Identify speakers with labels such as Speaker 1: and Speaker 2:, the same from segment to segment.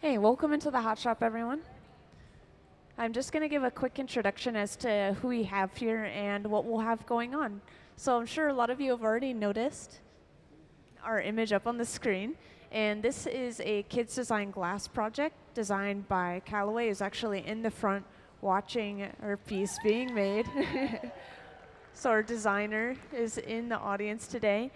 Speaker 1: Hey, welcome into the Hot Shop, everyone. I'm just going to give a quick introduction as to who we have here and what we'll have going on. So I'm sure a lot of you have already noticed our image up on the screen. And this is a kids design glass project designed by Callaway, who's actually in the front watching our piece being made. So our designer is in the audience today.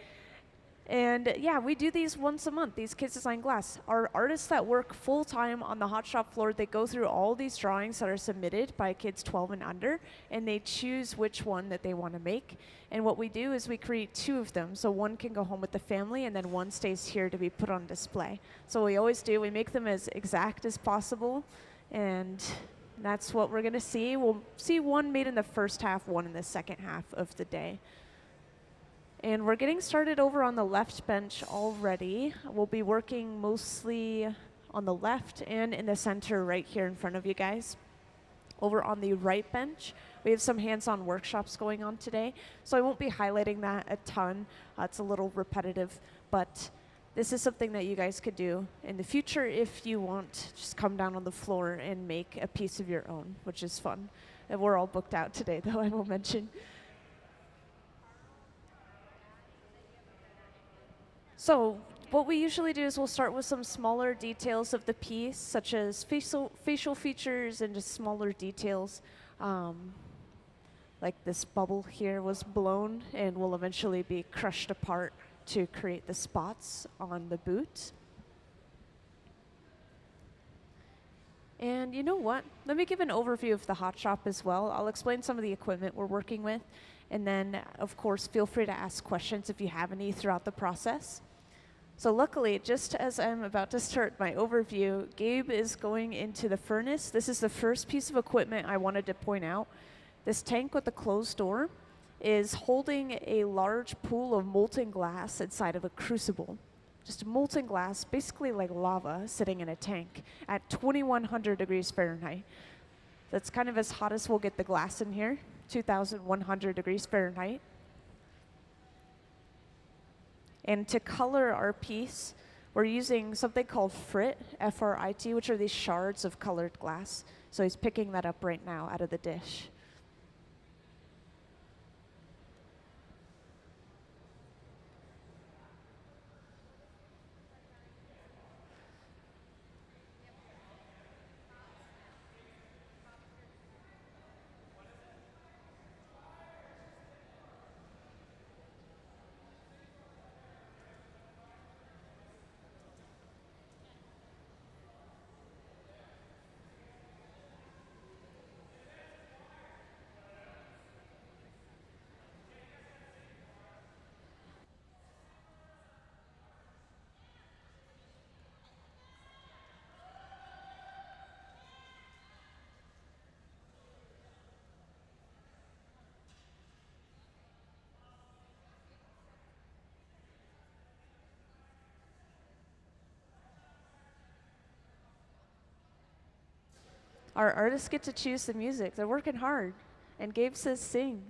Speaker 1: And yeah, we do these once a month, these kids design glass. Our artists that work full time on the hot shop floor, they go through all these drawings that are submitted by kids 12 and under, and they choose which one that they want to make. And what we do is we create two of them. So one can go home with the family, and then one stays here to be put on display. So we always do, we make them as exact as possible, and that's what we're going to see. We'll see one made in the first half, one in the second half of the day. And we're getting started over on the left bench already. We'll be working mostly on the left and in the center right here in front of you guys. Over on the right bench, we have some hands-on workshops going on today. So I won't be highlighting that a ton. It's a little repetitive, but this is something that you guys could do in the future if you want. Just come down on the floor and make a piece of your own, which is fun. And we're all booked out today, though, I will mention. So what we usually do is we'll start with some smaller details of the piece, such as facial features and just smaller details. Like this bubble here was blown and will eventually be crushed apart to create the spots on the boot. And you know what? Let me give an overview of the hot shop as well. I'll explain some of the equipment we're working with. And then, of course, feel free to ask questions if you have any throughout the process. So luckily, just as I'm about to start my overview, Gabe is going into the furnace. This is the first piece of equipment I wanted to point out. This tank with the closed door is holding a large pool of molten glass inside of a crucible. Just molten glass, basically like lava, sitting in a tank at 2100 degrees Fahrenheit. That's kind of as hot as we'll get the glass in here, 2100 degrees Fahrenheit. And to color our piece, we're using something called frit, F-R-I-T, which are these shards of colored glass. So he's picking that up right now out of the dish. Our artists get to choose the music. They're working hard. And Gabe says sing.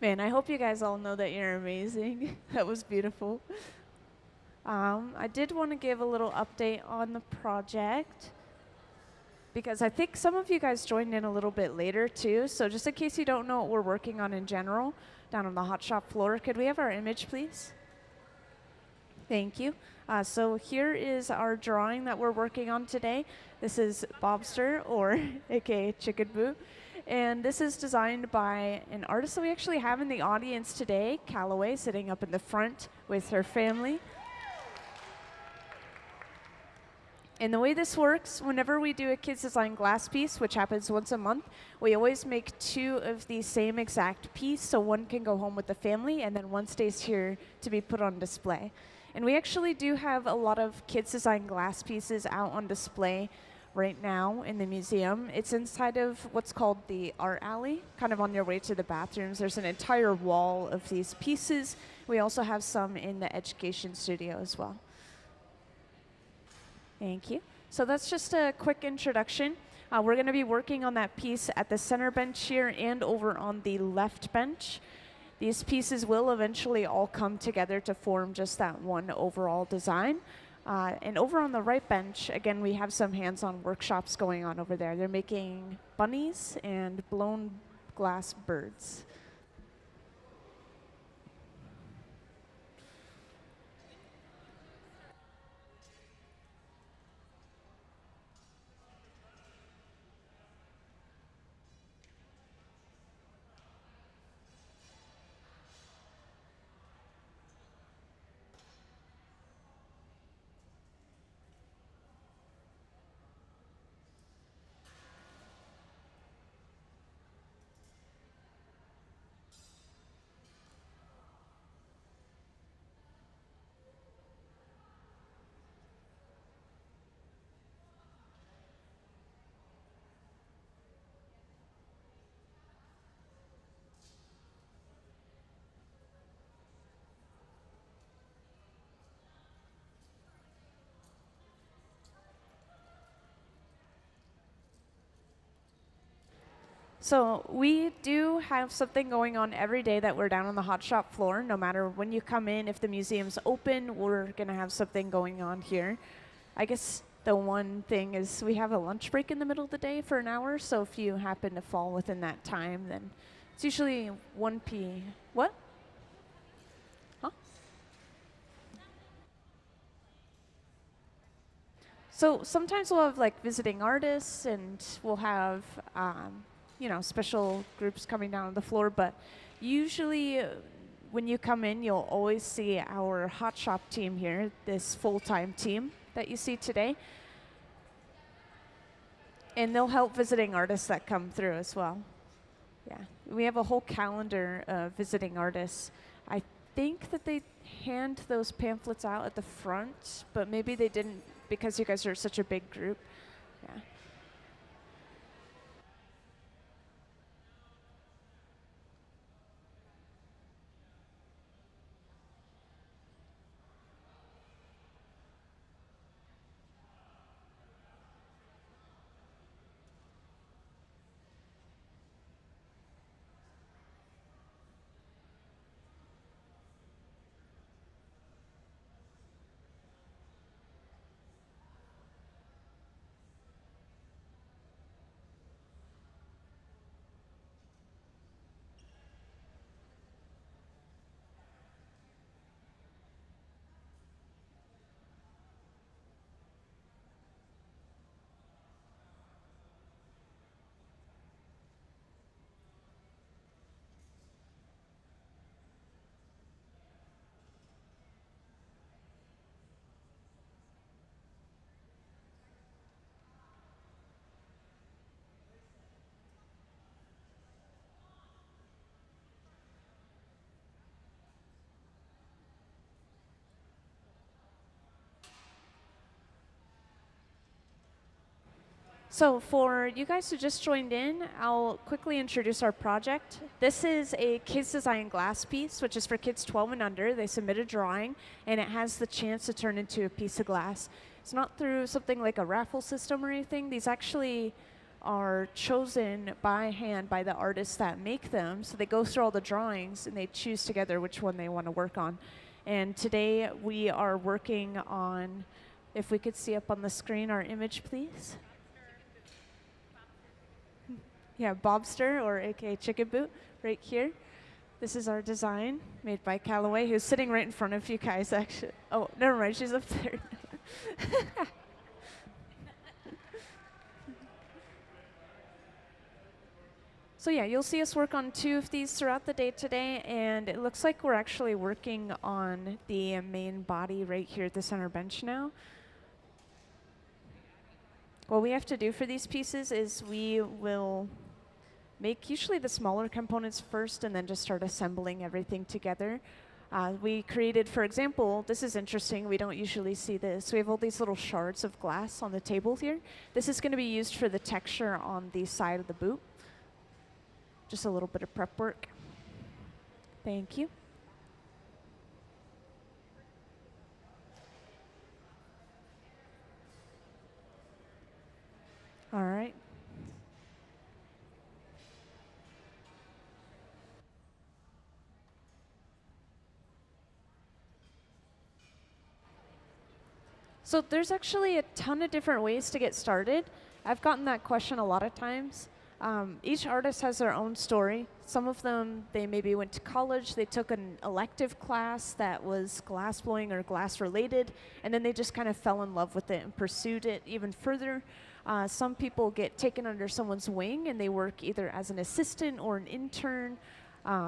Speaker 1: Man, I hope you guys all know that you're amazing. That was beautiful. I did want to give a little update on the project because I think some of you guys joined in a little bit later too. So just in case you don't know what we're working on in general, down on the hot shop floor, could we have our image, please? Thank you. So here is our drawing that we're working on today. This is Bobster, or aka Chicken Boo. And this is designed by an artist that we actually have in the audience today, Callaway, sitting up in the front with her family. And the way this works, whenever we do a Kids Design glass piece, which happens once a month, we always make 2 of the same exact piece, so one can go home with the family, and then one stays here to be put on display. And we actually do have a lot of Kids Design glass pieces out on display right now in the museum. It's inside of what's called the art alley, kind of on your way to the bathrooms. There's an entire wall of these pieces. We also have some in the education studio as well. Thank you. So that's just a quick introduction. We're going to be working on that piece at the center bench here and over on the left bench. These pieces will eventually all come together to form just that one overall design. And over on the right bench, again, we have some hands-on workshops going on over there. They're making bunnies and blown glass birds. So we do have something going on every day that we're down on the hot shop floor. No matter when you come in, if the museum's open, we're going to have something going on here. I guess the one thing is we have a lunch break in the middle of the day for an hour, so if you happen to fall within that time, then it's usually 1 p. What? Huh? So sometimes we'll have like visiting artists, and we'll have special groups coming down on the floor. But usually, when you come in, you'll always see our hot shop team here, this full-time team that you see today, and they'll help visiting artists that come through as well. Yeah, we have a whole calendar of visiting artists. I think that they hand those pamphlets out at the front, but maybe they didn't because you guys are such a big group. Yeah. So for you guys who just joined in, I'll quickly introduce our project. This is a Kids Design glass piece, which is for kids 12 and under. They submit a drawing, and it has the chance to turn into a piece of glass. It's not through something like a raffle system or anything. These actually are chosen by hand by the artists that make them. So they go through all the drawings and they choose together which one they want to work on. And today we are working on, if we could see up on the screen our image, please. Yeah, Bobster, or aka Chicken Boot, right here. This is our design made by Callaway, who's sitting right in front of you guys, actually. Oh, never mind, she's up there. So yeah, you'll see us work on 2 of these throughout the day today, and it looks like we're actually working on the main body right here at the center bench now. What we have to do for these pieces is we will make usually the smaller components first and then just start assembling everything together. We created, for example, this is interesting, we don't usually see this. We have all these little shards of glass on the table here. This is going to be used for the texture on the side of the boot. Just a little bit of prep work. Thank you. All right. So there's actually a ton of different ways to get started. I've gotten that question a lot of times. Each artist has their own story. Some of them, they maybe went to college, they took an elective class that was glassblowing or glass related, and then they just kind of fell in love with it and pursued it even further. Some people get taken under someone's wing and they work either as an assistant or an intern.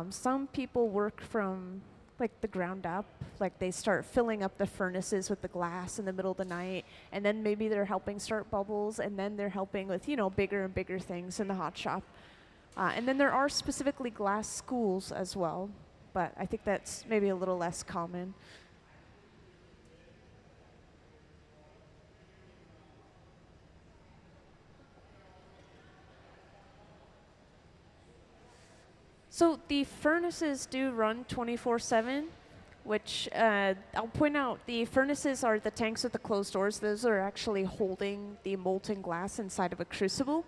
Speaker 1: Some people work from like the ground up, like they start filling up the furnaces with the glass in the middle of the night, and then maybe they're helping start bubbles, and then they're helping with, bigger and bigger things in the hot shop. And then there are specifically glass schools as well, but I think that's maybe a little less common. So the furnaces do run 24/7, which I'll point out, the furnaces are the tanks with the closed doors. Those are actually holding the molten glass inside of a crucible.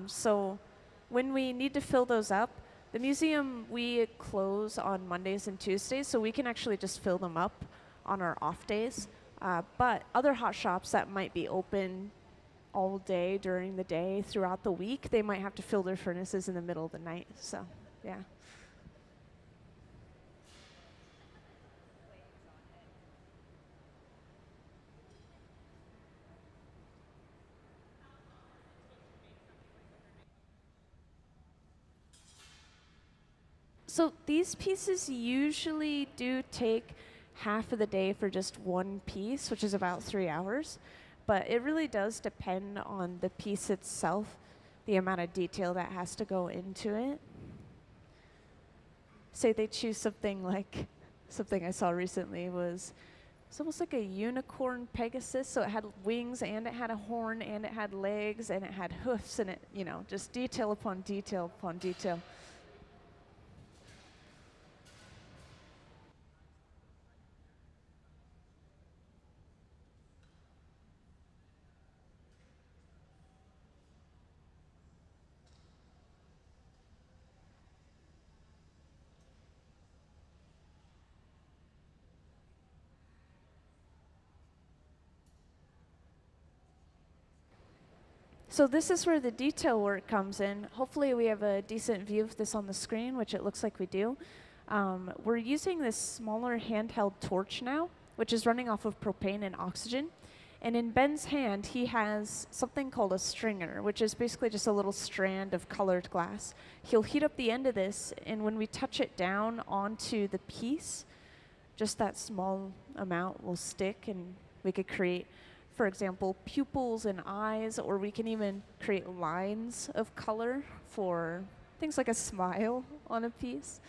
Speaker 1: So when we need to fill those up, the museum, we close on Mondays and Tuesdays, so we can actually just fill them up on our off days. But other hot shops that might be open all day during the day throughout the week, they might have to fill their furnaces in the middle of the night. So, yeah. So these pieces usually do take half of the day for just one piece, which is about 3 hours. But it really does depend on the piece itself, the amount of detail that has to go into it. Say they choose something like, something I saw recently was, it's almost like a unicorn Pegasus. So it had wings and it had a horn and it had legs and it had hoofs and it, just detail upon detail upon detail. So this is where the detail work comes in. Hopefully we have a decent view of this on the screen, which it looks like we do. We're using this smaller handheld torch now, which is running off of propane and oxygen. And in Ben's hand, he has something called a stringer, which is basically just a little strand of colored glass. He'll heat up the end of this, and when we touch it down onto the piece, just that small amount will stick, and we could create, for example, pupils and eyes, or we can even create lines of color for things like a smile on a piece.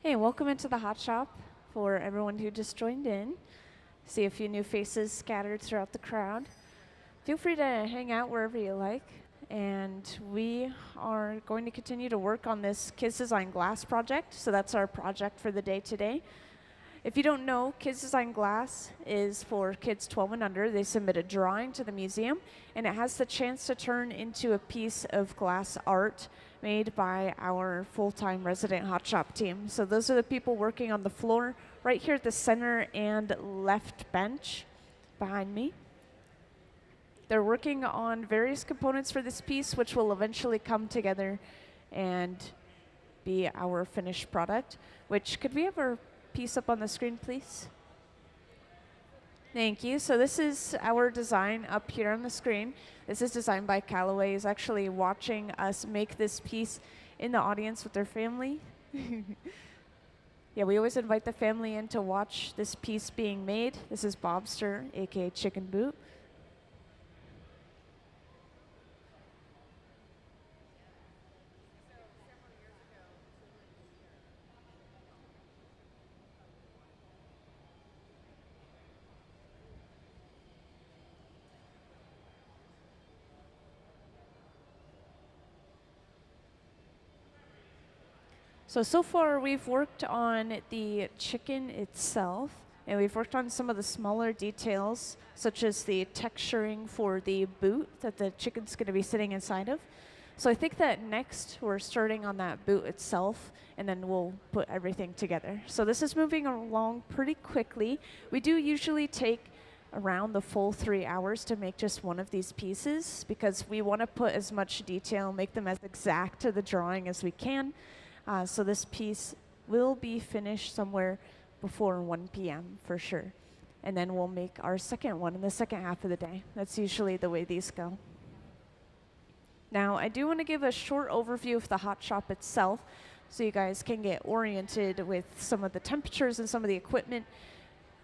Speaker 1: Hey, welcome into the hot shop for everyone who just joined in. See a few new faces scattered throughout the crowd. Feel free to hang out wherever you like. And we are going to continue to work on this Kids Design Glass project. So that's our project for the day today. If you don't know, Kids Design Glass is for kids 12 and under. They submit a drawing to the museum, and it has the chance to turn into a piece of glass art made by our full-time resident hot shop team. So those are the people working on the floor right here at the center and left bench behind me. They're working on various components for this piece, which will eventually come together and be our finished product, which could we have our piece up on the screen, please? Thank you. So this is our design up here on the screen. This is designed by Callaway. Is actually watching us make this piece in the audience with their family. Yeah, we always invite the family in to watch this piece being made. This is Bobster, aka Chicken Boot. So far we've worked on the chicken itself, and we've worked on some of the smaller details, such as the texturing for the boot that the chicken's going to be sitting inside of. So I think that next we're starting on that boot itself, and then we'll put everything together. So this is moving along pretty quickly. We do usually take around the full 3 hours to make just one of these pieces, because we want to put as much detail, make them as exact to the drawing as we can. So this piece will be finished somewhere before 1 p.m. for sure. And then we'll make our second one in the second half of the day. That's usually the way these go. Now, I do want to give a short overview of the hot shop itself so you guys can get oriented with some of the temperatures and some of the equipment.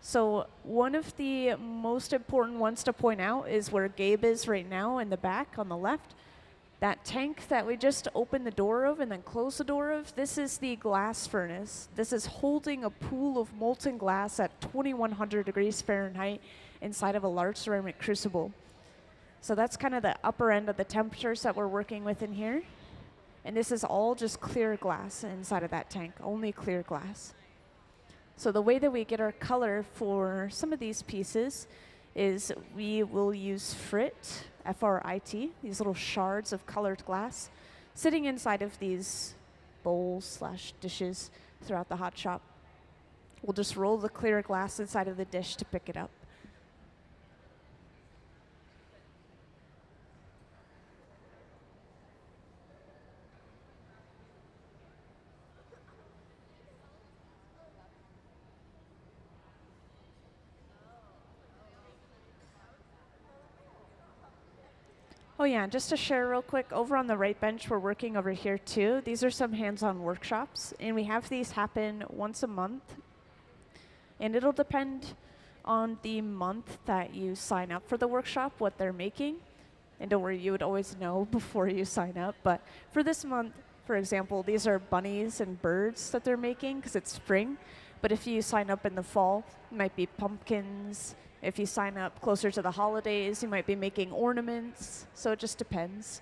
Speaker 1: So one of the most important ones to point out is where Gabe is right now in the back on the left. That tank that we just opened the door of and then closed the door of, this is the glass furnace. This is holding a pool of molten glass at 2100 degrees Fahrenheit inside of a large ceramic crucible. So that's kind of the upper end of the temperatures that we're working with in here. And this is all just clear glass inside of that tank, only clear glass. So the way that we get our color for some of these pieces is we will use frit, F-R-I-T, these little shards of colored glass sitting inside of these bowls / dishes throughout the hot shop. We'll just roll the clear glass inside of the dish to pick it up. Oh yeah, just to share real quick, over on the right bench, we're working over here too. These are some hands-on workshops, and we have these happen once a month. And it'll depend on the month that you sign up for the workshop, what they're making. And don't worry, you would always know before you sign up. But for this month, for example, these are bunnies and birds that they're making because it's spring. But if you sign up in the fall, it might be pumpkins. If you sign up closer to the holidays, you might be making ornaments. So it just depends.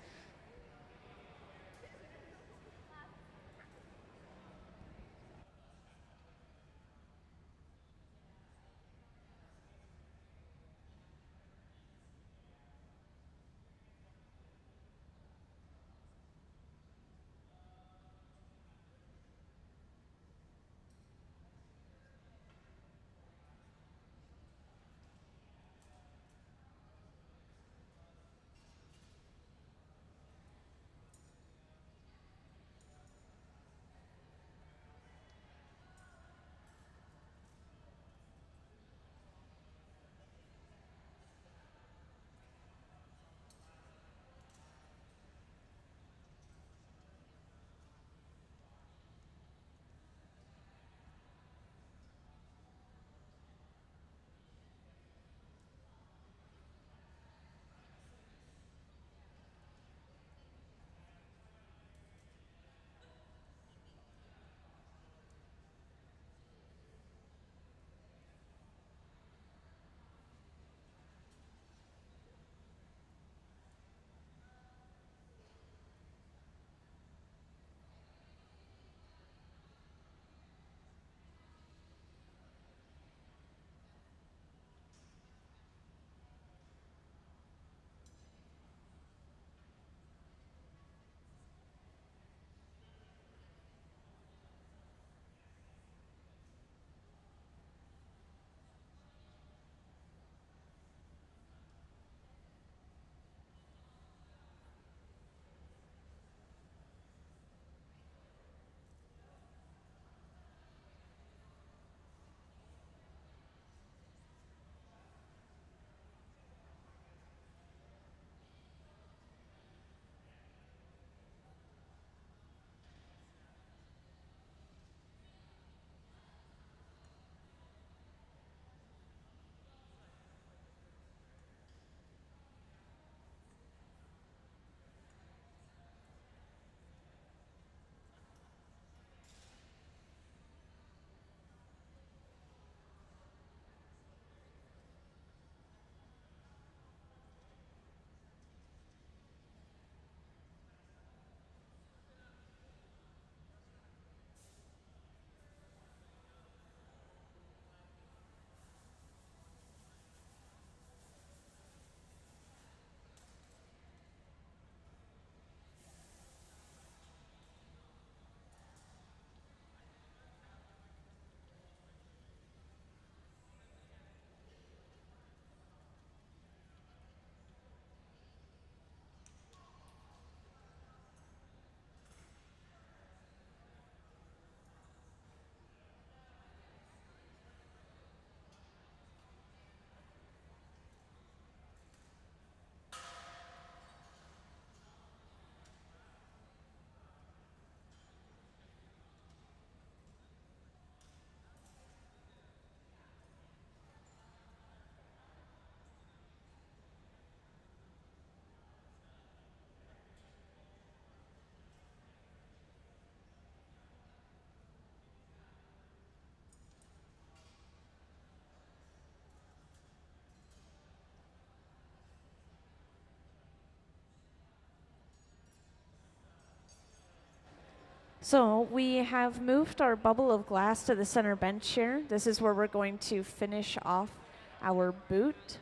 Speaker 1: So we have moved our bubble of glass to the center bench here. This is where we're going to finish off our boot.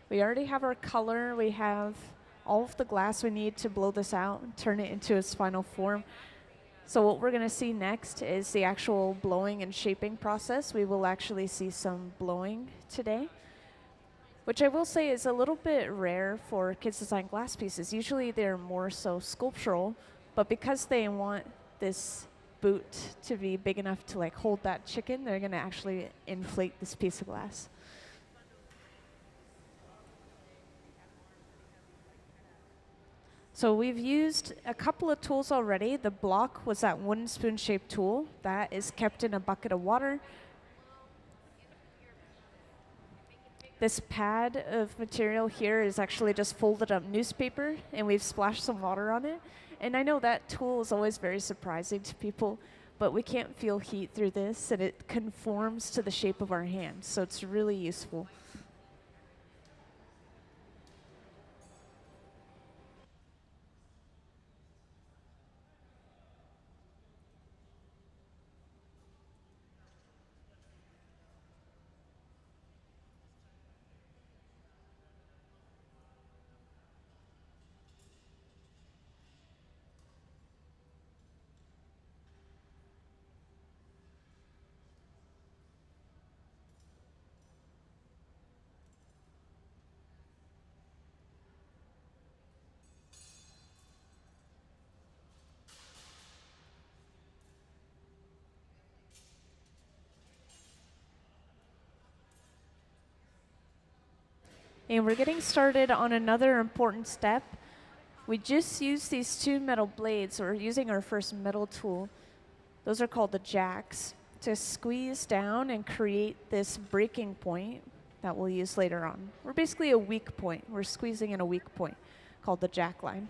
Speaker 1: We already have our color. We have all of the glass we need to blow this out and turn it into its final form. So what we're going to see next is the actual blowing and shaping process. We will actually see some blowing today, which I will say is a little bit rare for kids design glass pieces. Usually they're more so sculptural, but because they want this boot to be big enough to like hold that chicken, they're going to actually inflate this piece of glass. So we've used a couple of tools already. The block was that wooden spoon shaped tool that is kept in a bucket of water. This pad of material here is actually just folded up newspaper, and we've splashed some water on it. And I know that tool is always very surprising to people, but we can't feel heat through this, and it conforms to the shape of our hand, so it's really useful. And we're getting started on another important step. We just used these two metal blades, or using our first metal tool. Those are called the jacks, to squeeze down and create this breaking point that we'll use later on. We're basically a weak point. We're squeezing in a weak point called the jack line.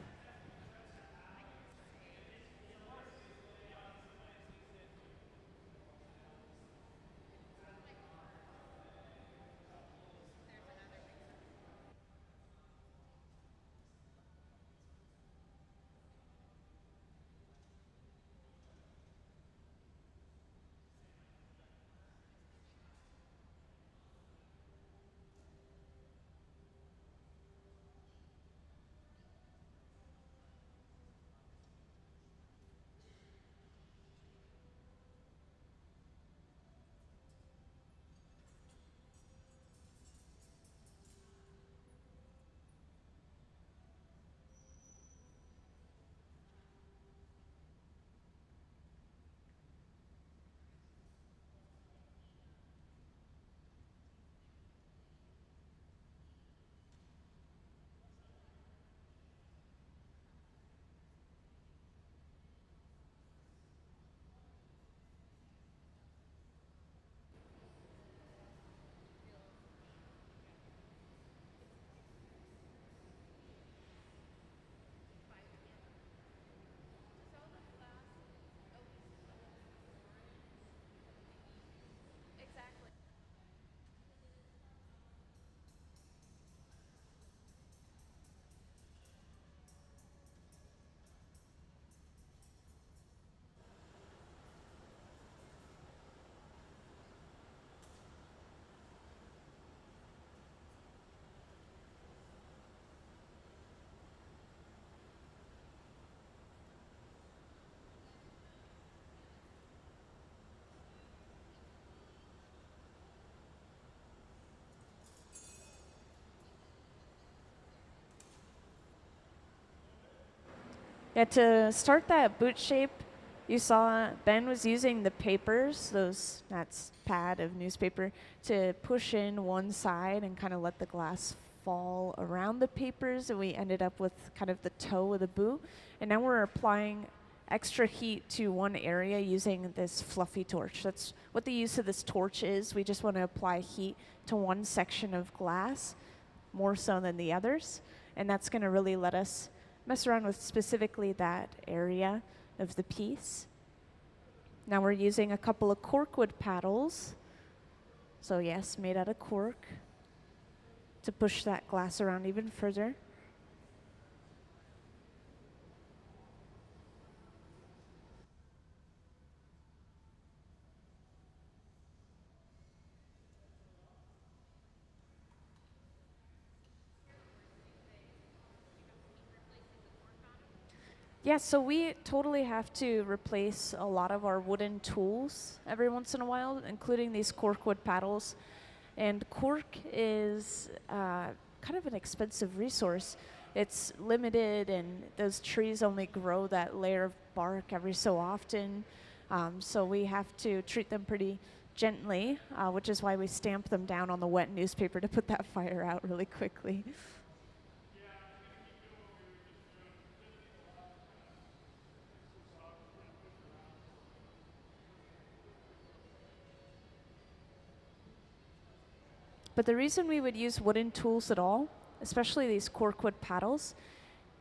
Speaker 1: Yeah, to start that boot shape, you saw Ben was using the papers, that's pad of newspaper, to push in one side and kind of let the glass fall around the papers, and we ended up with kind of the toe of the boot. And now we're applying extra heat to one area using this fluffy torch. That's what the use of this torch is. We just want to apply heat to one section of glass more so than the others, and that's going to really let us mess around with specifically that area of the piece. Now we're using a couple of corkwood paddles. So yes, made out of cork, to push that glass around even further. Yeah, so we totally have to replace a lot of our wooden tools every once in a while, including these corkwood paddles. And cork is kind of an expensive resource. It's limited, and those trees only grow that layer of bark every so often. So we have to treat them pretty gently, which is why we stamp them down on the wet newspaper to put that fire out really quickly. But the reason we would use wooden tools at all, especially these corkwood paddles,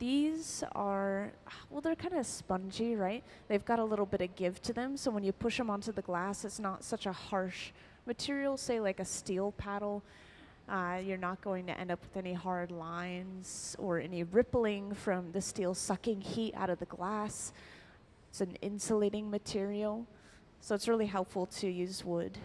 Speaker 1: these are, well, they're kind of spongy, right? They've got a little bit of give to them, so when you push them onto the glass, it's not such a harsh material, say like a steel paddle. You're not going to end up with any hard lines or any rippling from the steel sucking heat out of the glass. It's an insulating material, so it's really helpful to use wood.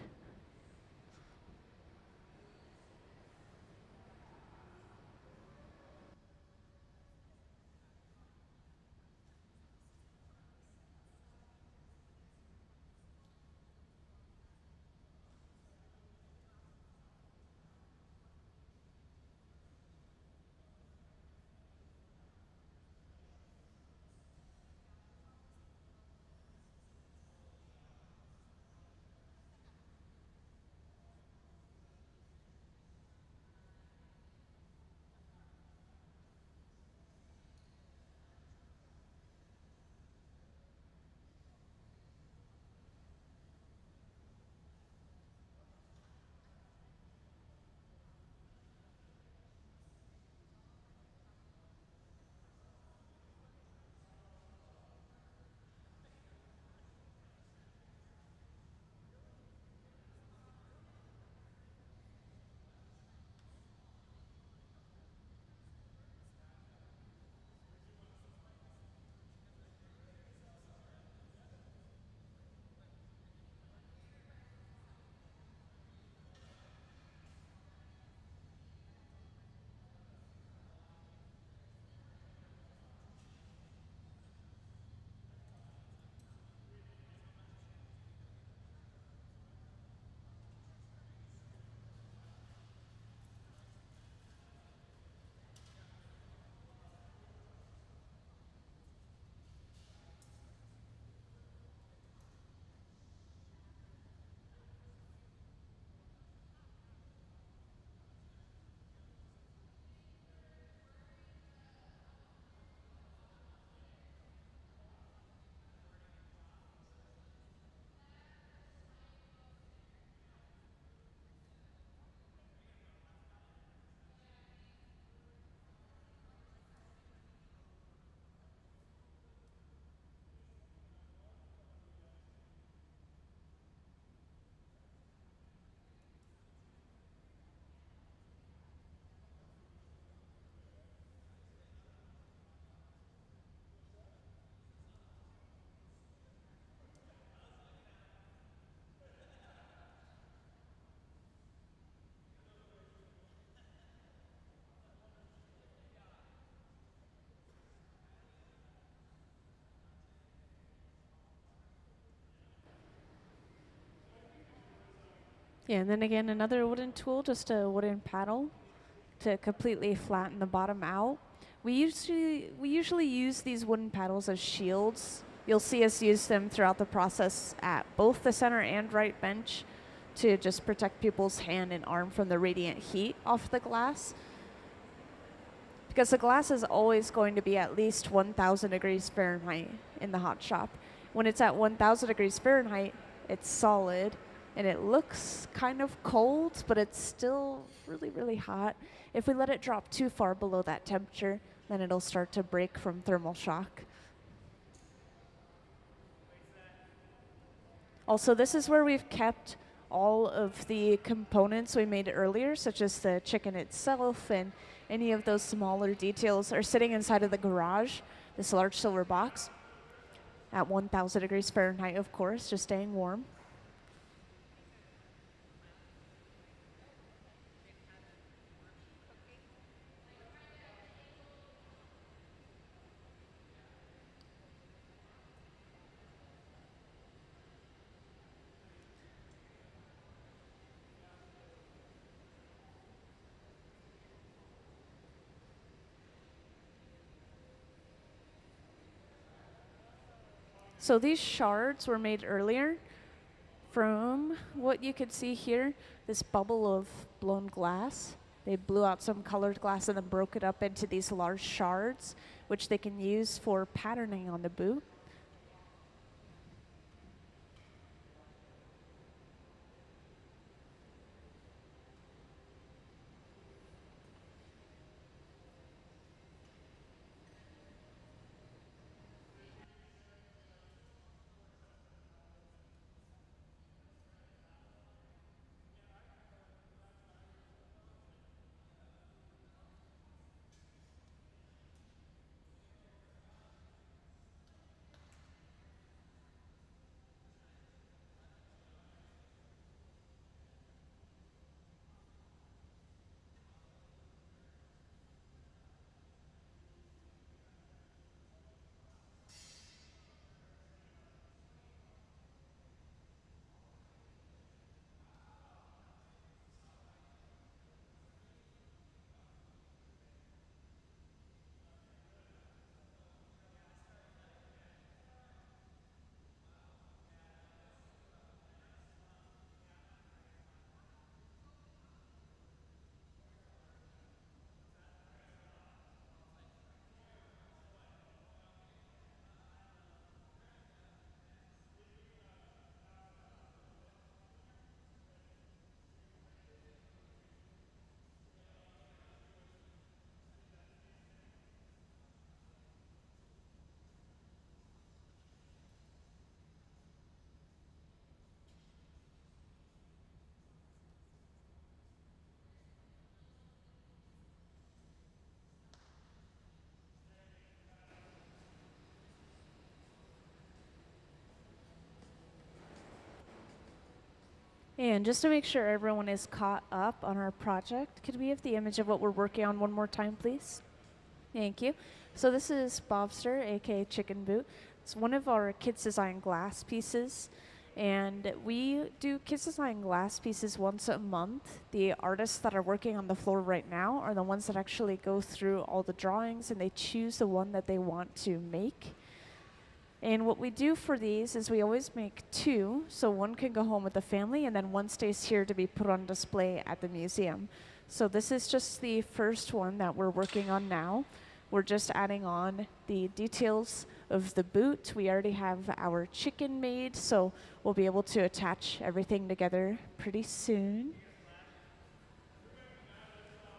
Speaker 1: Yeah, and then again, another wooden tool, just a wooden paddle to completely flatten the bottom out. We usually use these wooden paddles as shields. You'll see us use them throughout the process at both the center and right bench to just protect people's hand and arm from the radiant heat off the glass. Because the glass is always going to be at least 1,000 degrees Fahrenheit in the hot shop. When it's at 1,000 degrees Fahrenheit, it's solid and it looks kind of cold, but it's still really, really hot. If we let it drop too far below that temperature, then it'll start to break from thermal shock. Also, this is where we've kept all of the components we made earlier, such as the chicken itself and any of those smaller details are sitting inside of the garage, this large silver box, at 1,000 degrees Fahrenheit, of course, just staying warm. So these shards were made earlier from what you could see here, this bubble of blown glass. They blew out some colored glass and then broke it up into these large shards, which they can use for patterning on the boot. And just to make sure everyone is caught up on our project, could we have the image of what we're working on one more time, please? Thank you. So this is Bobster, aka Chicken Boot. It's one of our kids design glass pieces. And we do kids design glass pieces once a month. The artists that are working on the floor right now are the ones that actually go through all the drawings and they choose the one that they want to make. And what we do for these is we always make two, so one can go home with the family and then one stays here to be put on display at the museum. So this is just the first one that we're working on now. We're just adding on the details of the boot. We already have our chicken made, so we'll be able to attach everything together pretty soon.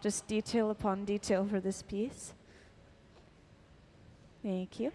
Speaker 1: Just detail upon detail for this piece. Thank you.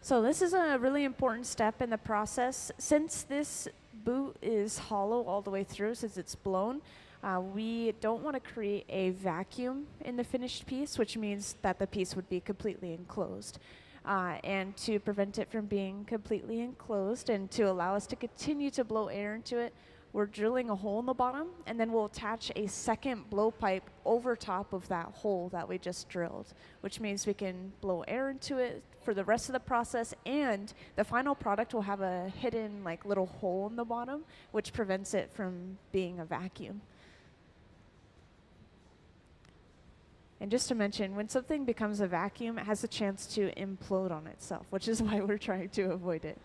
Speaker 1: So this is a really important step in the process. Since this boot is hollow all the way through, since it's blown, we don't want to create a vacuum in the finished piece, which means that the piece would be completely enclosed. And to prevent it from being completely enclosed and to allow us to continue to blow air into it, we're drilling a hole in the bottom, and then we'll attach a second blowpipe over top of that hole that we just drilled, which means we can blow air into it for the rest of the process, and the final product will have a hidden like little hole in the bottom, which prevents it from being a vacuum. And just to mention, when something becomes a vacuum, it has a chance to implode on itself, which is why we're trying to avoid it.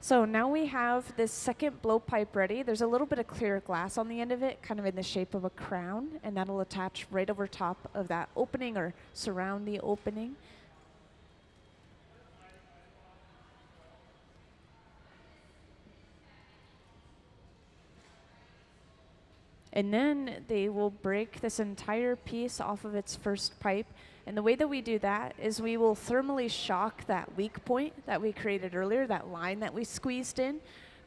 Speaker 1: So now we have this second blowpipe ready. There's a little bit of clear glass on the end of it, kind of in the shape of a crown, and that'll attach right over top of that opening or surround the opening. And then they will break this entire piece off of its first pipe. And the way that we do that is we will thermally shock that weak point that we created earlier, that line that we squeezed in,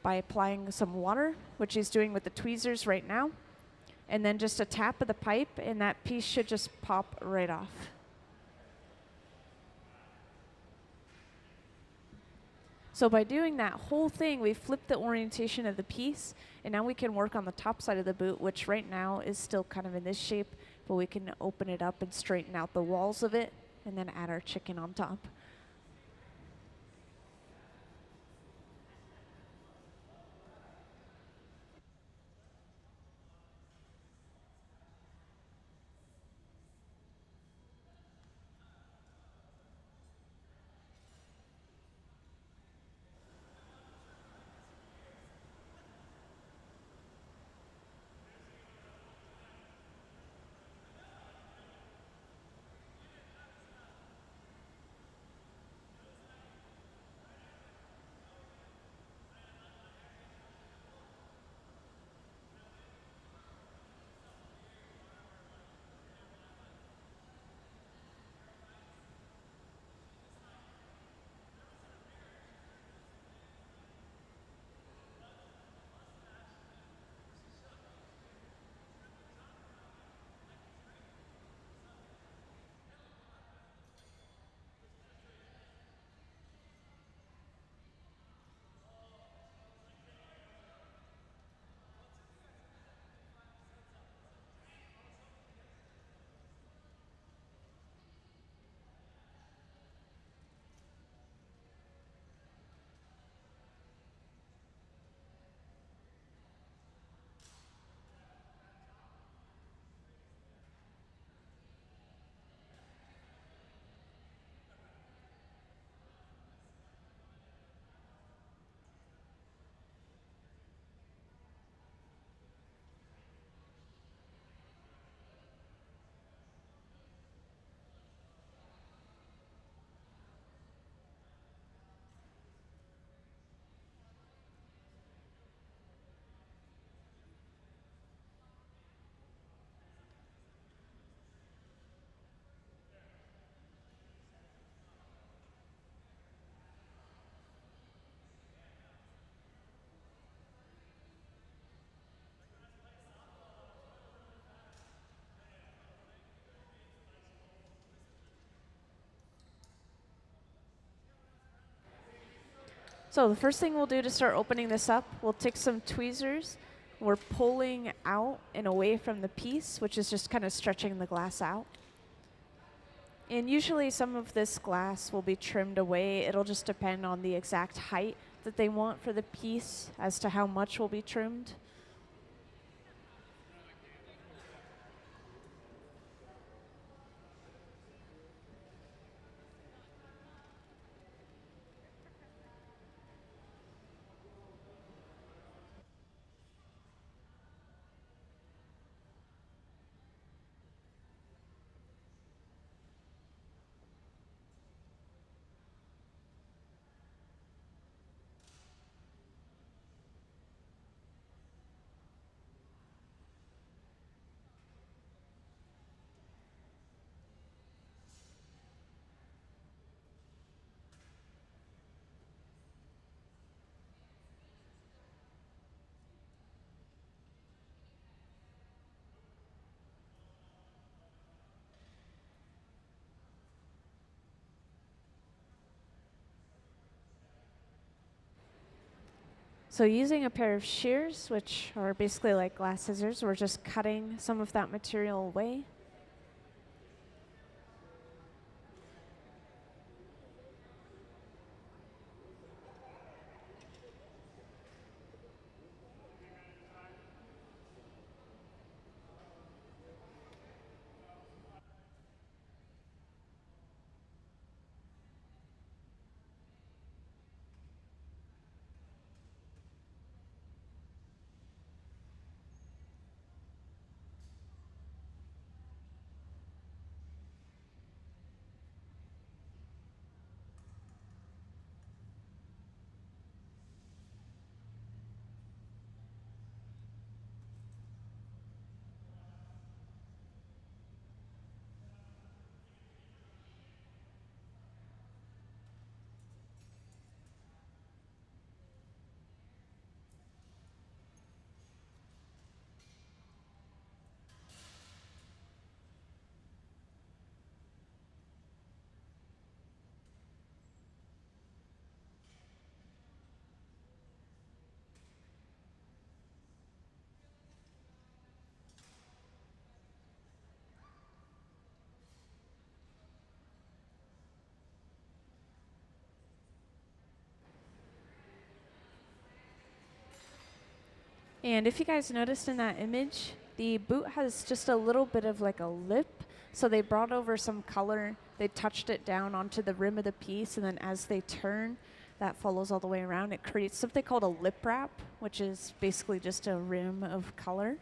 Speaker 1: by applying some water, which he's doing with the tweezers right now. And then just a tap of the pipe, and that piece should just pop right off. So by doing that whole thing, we flipped the orientation of the piece, and now we can work on the top side of the boot, which right now is still kind of in this shape, but we can open it up and straighten out the walls of it, and then add our chicken on top. So the first thing we'll do to start opening this up, we'll take some tweezers. We're pulling out and away from the piece, which is just kind of stretching the glass out. And usually some of this glass will be trimmed away. It'll just depend on the exact height that they want for the piece as to how much will be trimmed. So using a pair of shears, which are basically like glass scissors, we're just cutting some of that material away. And if you guys noticed in that image, the boot has just a little bit of like a lip. So they brought over some color, they touched it down onto the rim of the piece, and then as they turn, that follows all the way around. It creates something called a lip wrap, which is basically just a rim of color.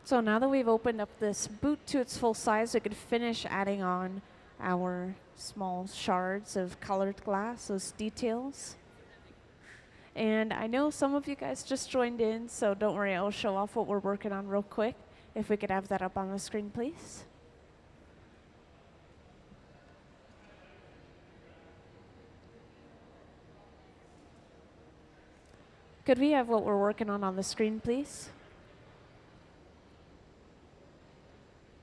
Speaker 1: So now that we've opened up this boot to its full size, we could finish adding on our small shards of colored glass, those details. And I know some of you guys just joined in, so don't worry, I'll show off what we're working on real quick. If we could have that up on the screen, please. Could we have what we're working on the screen, please?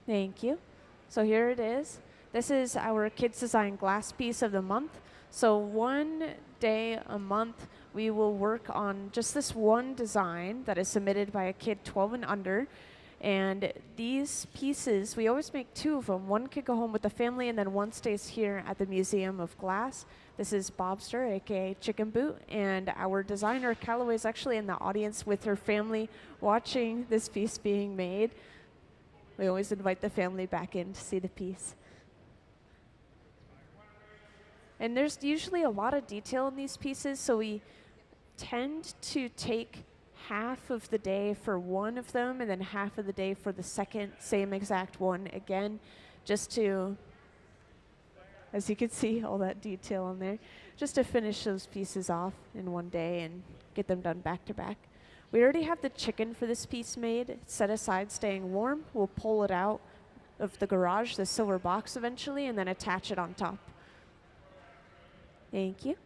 Speaker 1: Thank you. So here it is. This is our Kids Design Glass piece of the month. So one day a month, we will work on just this one design that is submitted by a kid 12 and under. And these pieces, we always make 2 of them. One could go home with the family, and then one stays here at the Museum of Glass. This is Bobster, aka Chicken Boot, and our designer Callaway is actually in the audience with her family watching this piece being made. We always invite the family back in to see the piece. And there's usually a lot of detail in these pieces, so we tend to take half of the day for one of them and then half of the day for the second, same exact one again, just to, as you can see, all that detail in there, just to finish those pieces off in one day and get them done back to back. We already have the chicken for this piece made. It's set aside, staying warm. We'll pull it out of the garage, the silver box eventually, and then attach it on top. Thank you.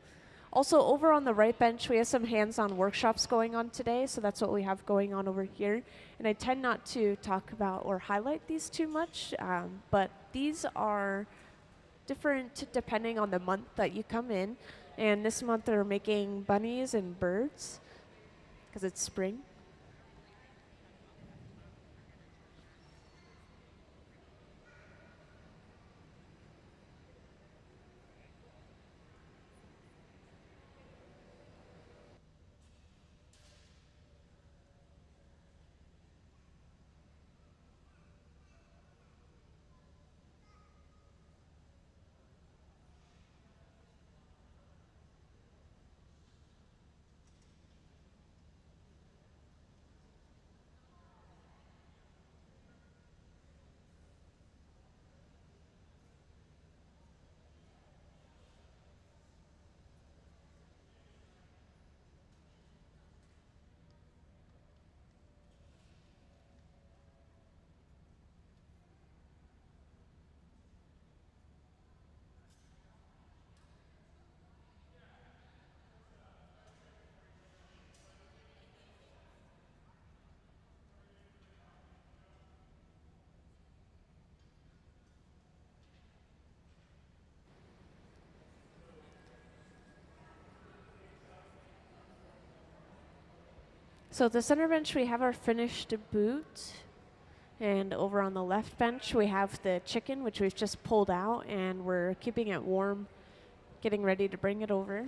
Speaker 1: Also, over on the right bench, we have some hands-on workshops going on today, so that's what we have going on over here. And I tend not to talk about or highlight these too much, but these are different depending on the month that you come in. And this month they're making bunnies and birds, because it's spring. So at the center bench, we have our finished boot. And over on the left bench, we have the chicken, which we've just pulled out, and we're keeping it warm, getting ready to bring it over.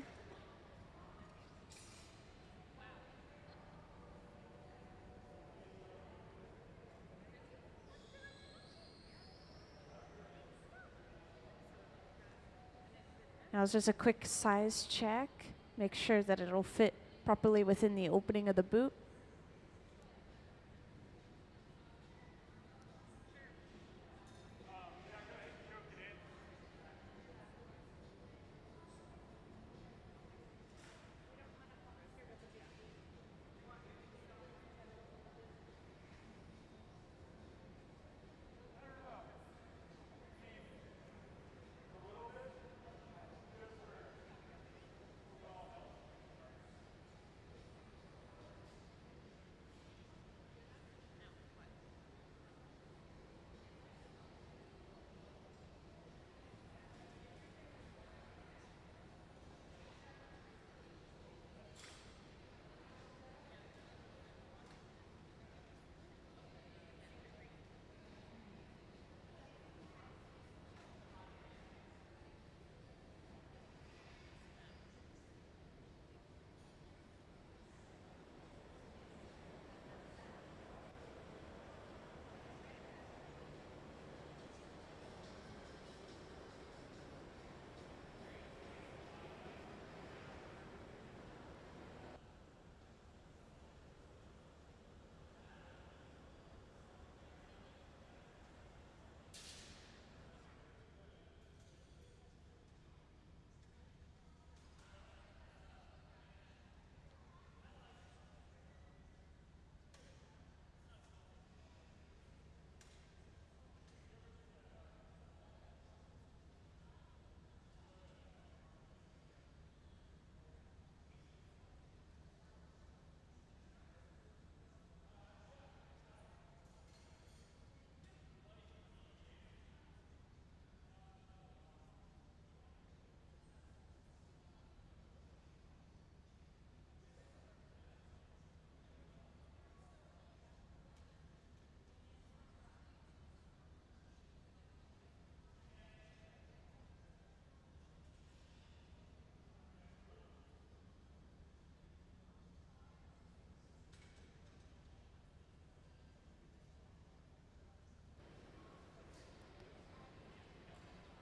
Speaker 1: Now it's just a quick size check. Make sure that it'll fit properly within the opening of the boot.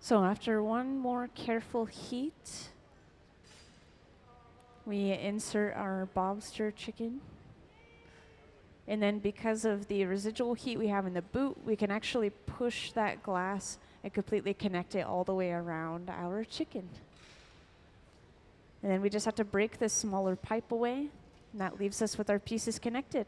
Speaker 1: So after one more careful heat, we insert our Bobster chicken. And then because of the residual heat we have in the boot, we can actually push that glass and completely connect it all the way around our chicken. And then we just have to break this smaller pipe away, and that leaves us with our pieces connected.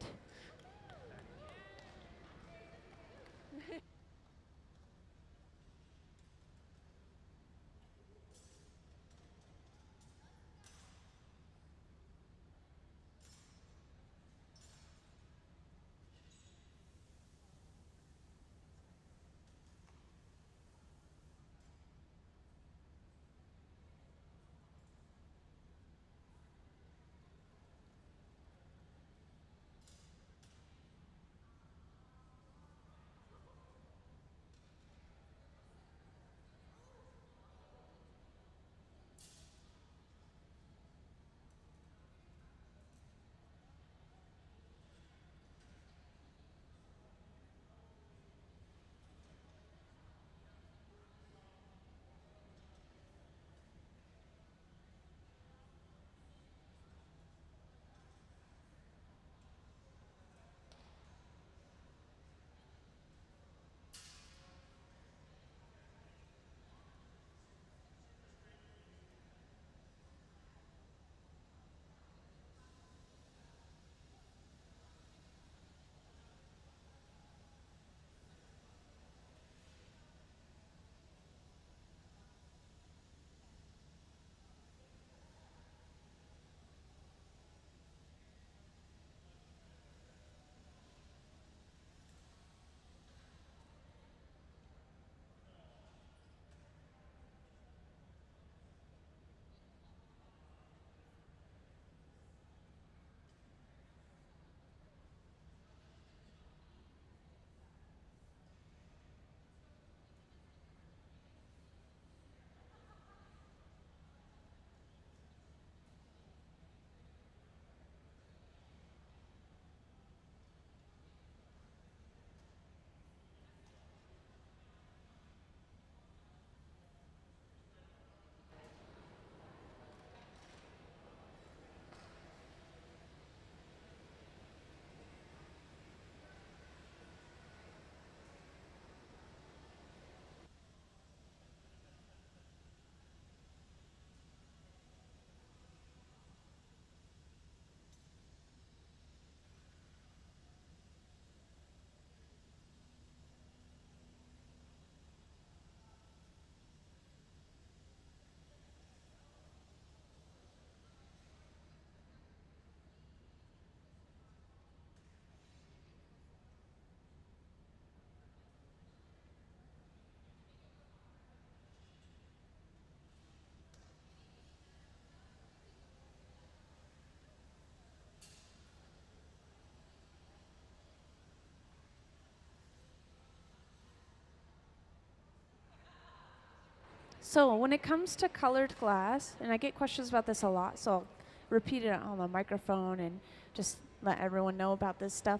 Speaker 1: So when it comes to colored glass, and I get questions about this a lot, so I'll repeat it on the microphone and just let everyone know about this stuff.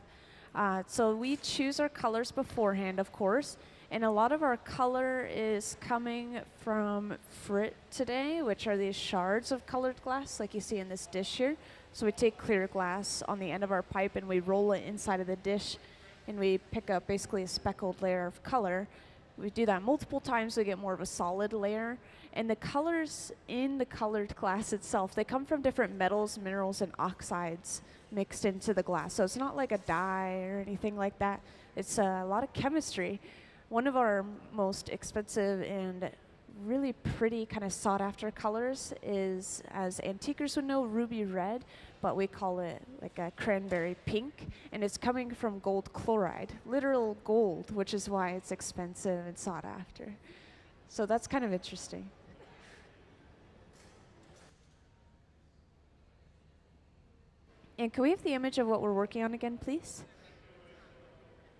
Speaker 1: So we choose our colors beforehand, of course, and a lot of our color is coming from frit today, which are these shards of colored glass, like you see in this dish here. So we take clear glass on the end of our pipe and we roll it inside of the dish, and we pick up basically a speckled layer of color. We do that multiple times, we get more of a solid layer. And the colors in the colored glass itself, they come from different metals, minerals, and oxides mixed into the glass. So it's not like a dye or anything like that. It's a lot of chemistry. One of our most expensive and really pretty kind of sought after colors is, as antiquers would know, ruby red, but we call it like a cranberry pink, and it's coming from gold chloride, literal gold, which is why it's expensive and sought after. So that's kind of interesting. And can we have the image of what we're working on again, please?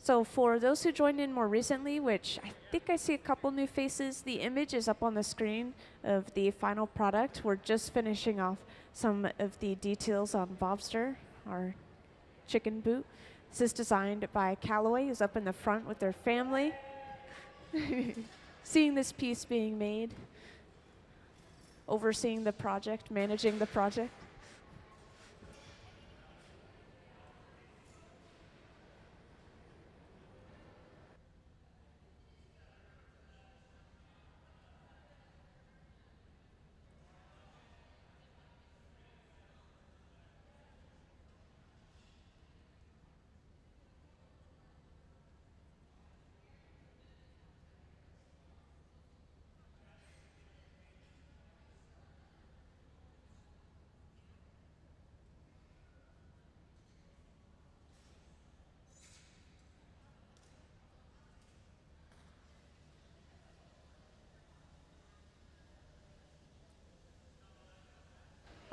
Speaker 1: So for those who joined in more recently, which I think I see a couple new faces, the image is up on the screen of the final product. We're just finishing off some of the details on Bobster, our chicken boot. This is designed by Callaway, who's up in the front with their family. seeing this piece being made, overseeing the project, managing the project.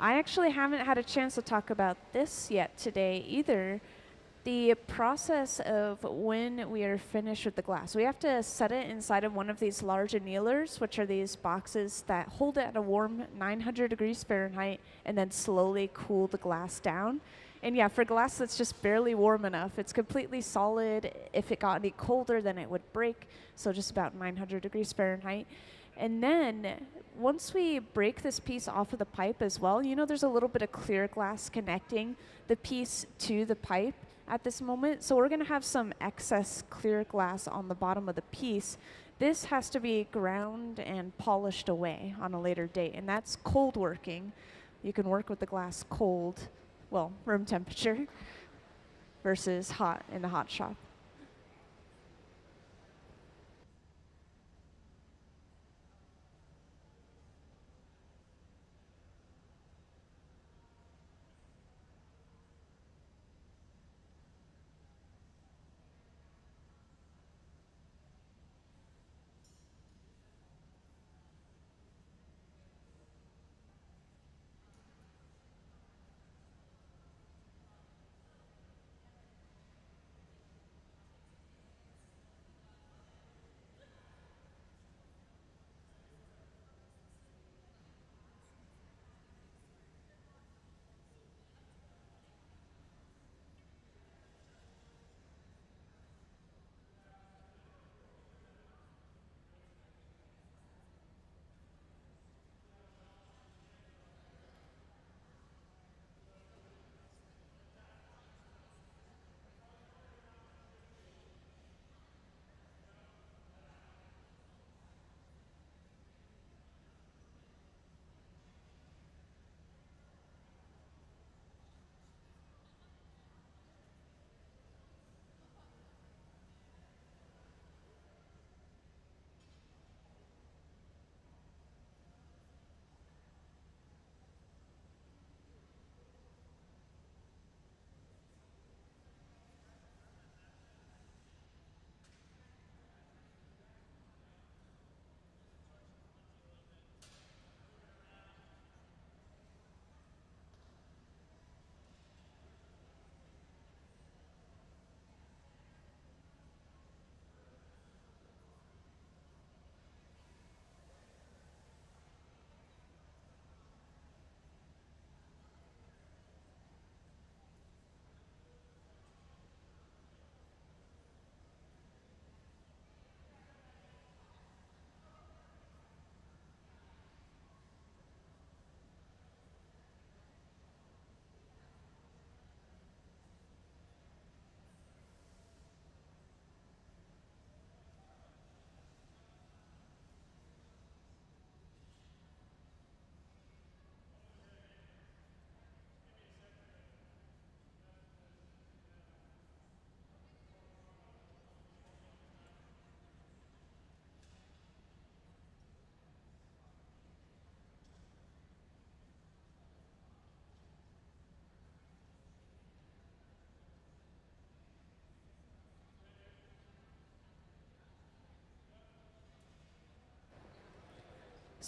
Speaker 1: I actually haven't had a chance to talk about this yet today either. The process of when we are finished with the glass. We have to set it inside of one of these large annealers, which are these boxes that hold it at a warm 900 degrees Fahrenheit and then slowly cool the glass down. And yeah, for glass that's just barely warm enough, it's completely solid. If it got any colder, then it would break. So just about 900 degrees Fahrenheit. And then once we break this piece off of the pipe as well, you know there's a little bit of clear glass connecting the piece to the pipe at this moment. So we're going to have some excess clear glass on the bottom of the piece. This has to be ground and polished away on a later date, and that's cold working. You can work with the glass cold, well, room temperature, versus hot in the hot shop.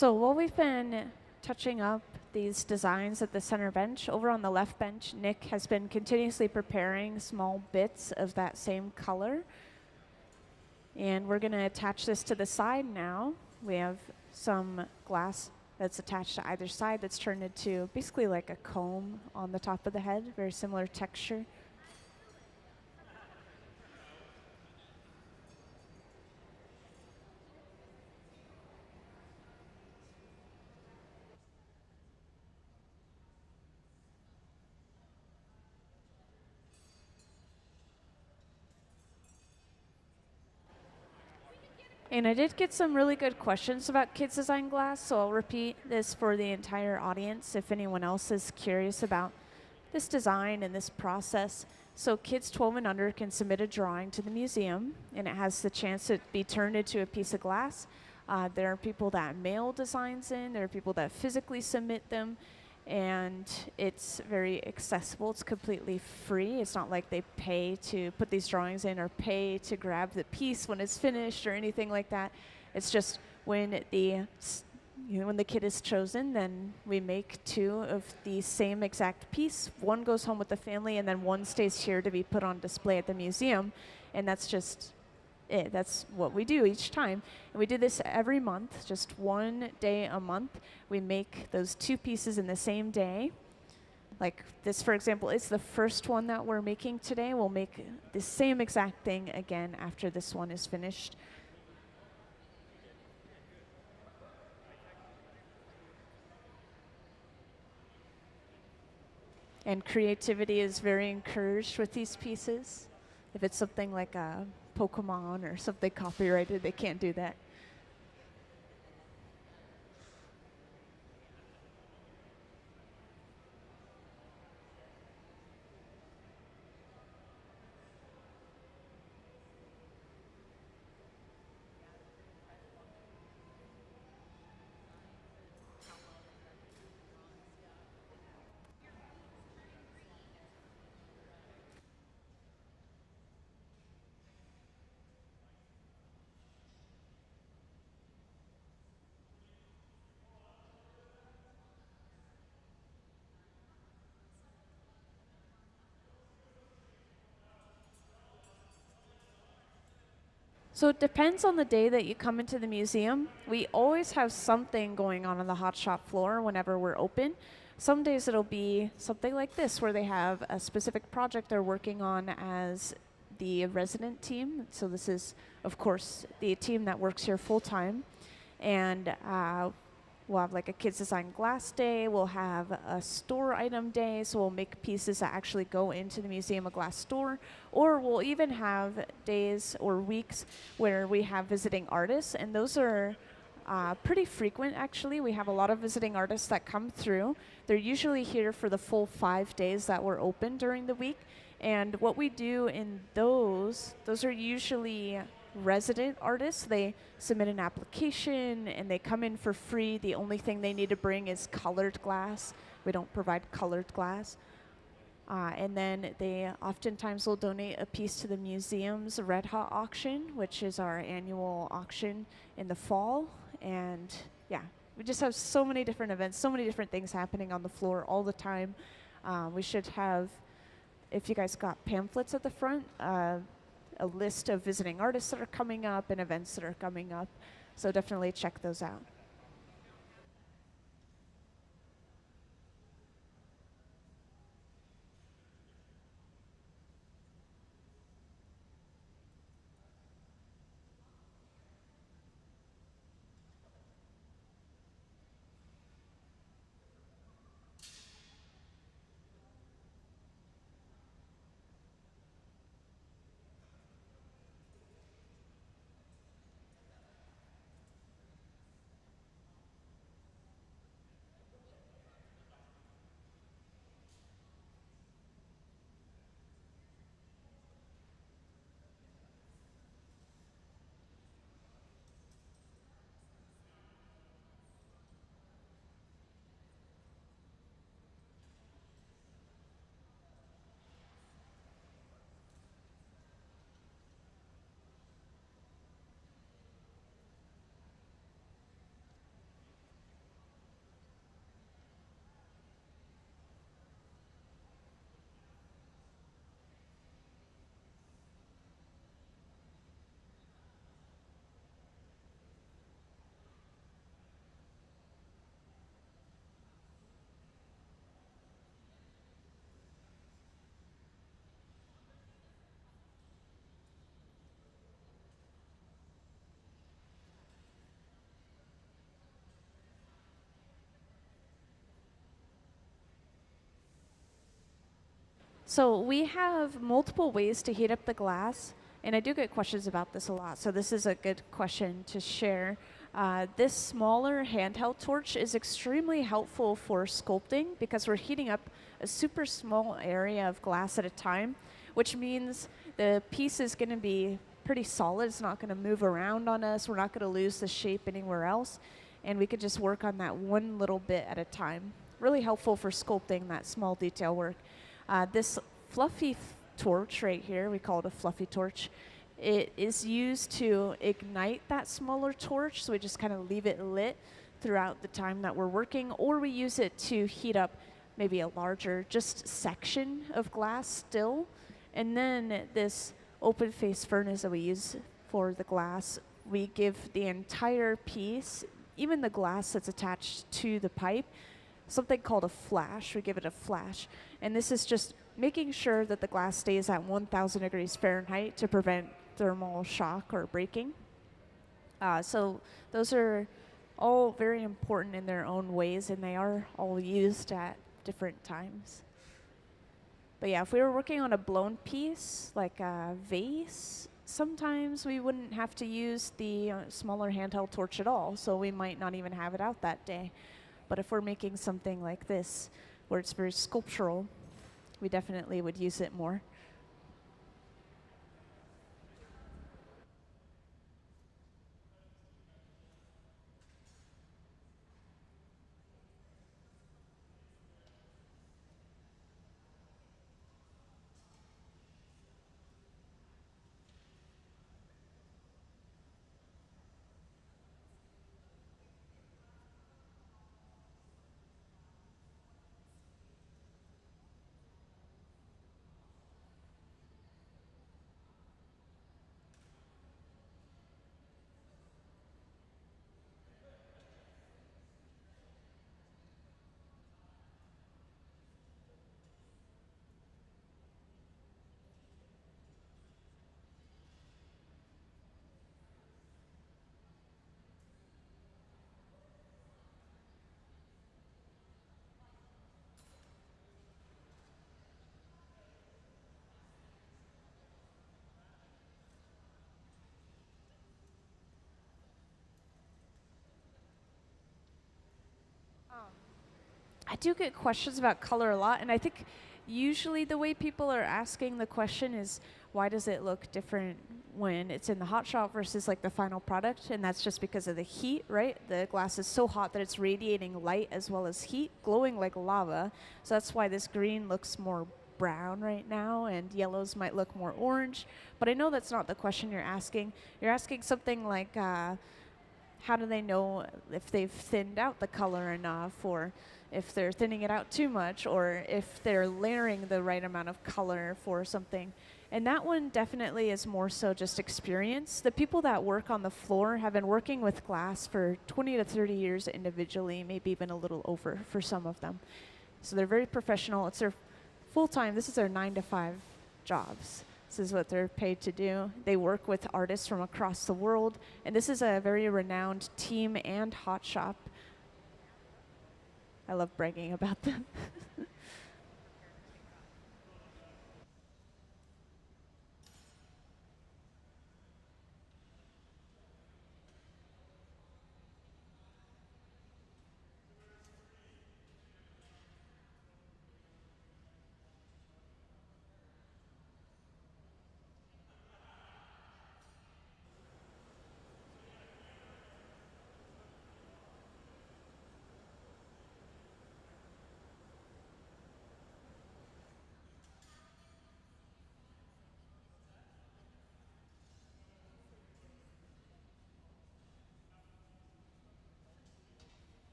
Speaker 1: So while we've been touching up these designs at the center bench, over on the left bench, Nick has been continuously preparing small bits of that same color. And we're going to attach this to the side now. We have some glass that's attached to either side that's turned into basically like a comb on the top of the head, very similar texture. And I did get some really good questions about kids design glass, so I'll repeat this for the entire audience if anyone else is curious about this design and this process. So kids 12 and under can submit a drawing to the museum, and it has the chance to be turned into a piece of glass. There are people that mail designs in, there are people that physically submit them, and it's very accessible. It's completely free. It's not like they pay to put these drawings in or pay to grab the piece when it's finished or anything like that. It's just when when the kid is chosen, then we make two of the same exact piece. One goes home with the family, and then one stays here to be put on display at the museum. And that's just it. That's what we do each time. And we do this every month, just one day a month. We make those two pieces in the same day. Like this, for example, is the first one that we're making today. We'll make the same exact thing again after this one is finished. And creativity is very encouraged with these pieces. If it's something like a Pokemon or something copyrighted, they can't do that. So it depends on the day that you come into the museum. We always have something going on the hot shop floor whenever we're open. Some days it'll be something like this, where they have a specific project they're working on as the resident team. So this is, of course, the team that works here full time. And we'll have like a kids design glass day. We'll have a store item day. So we'll make pieces that actually go into the museum, a glass store. Or we'll even have days or weeks where we have visiting artists. And those are pretty frequent, actually. We have a lot of visiting artists that come through. They're usually here for the full 5 days that we're open during the week. And what we do in those are usually resident artists. They submit an application and they come in for free. The only thing they need to bring is colored glass. We don't provide colored glass. And then they oftentimes will donate a piece to the museum's Red Hot auction, which is our annual auction in the fall. And yeah, we just have so many different events, so many different things happening on the floor all the time. We should have, if you guys got pamphlets at the front, a list of visiting artists that are coming up and events that are coming up. So definitely check those out. So we have multiple ways to heat up the glass. And I do get questions about this a lot, so this is a good question to share. This smaller handheld torch is extremely helpful for sculpting because we're heating up a super small area of glass at a time, which means the piece is going to be pretty solid. It's not going to move around on us. We're not going to lose the shape anywhere else. And we could just work on that one little bit at a time. Really helpful for sculpting that small detail work. This fluffy torch right here, we call it a fluffy torch, it is used to ignite that smaller torch, so we just kind of leave it lit throughout the time that we're working, or we use it to heat up maybe a larger just section of glass still. And then this open face furnace that we use for the glass, we give the entire piece, even the glass that's attached to the pipe, something called a flash. We give it a flash. And this is just making sure that the glass stays at 1,000 degrees Fahrenheit to prevent thermal shock or breaking. So those are all very important in their own ways, and they are all used at different times. But yeah, if we were working on a blown piece, like a vase, sometimes we wouldn't have to use the smaller handheld torch at all, so we might not even have it out that day. But if we're making something like this, where it's very sculptural, we definitely would use it more. I do get questions about color a lot, and I think usually the way people are asking the question is, why does it look different when it's in the hot shop versus like the final product? And that's just because of the heat, right? The glass is so hot that it's radiating light as well as heat, glowing like lava. So that's why this green looks more brown right now, and yellows might look more orange. But I know that's not the question you're asking. You're asking something like, how do they know if they've thinned out the color enough, or if they're thinning it out too much, or if they're layering the right amount of color for something? And that one definitely is more so just experience. The people that work on the floor have been working with glass for 20 to 30 years individually, maybe even a little over for some of them. So they're very professional. It's their full-time, this is their 9 to 5 jobs. This is what they're paid to do. They work with artists from across the world, and this is a very renowned team and hot shop. I love bragging about them.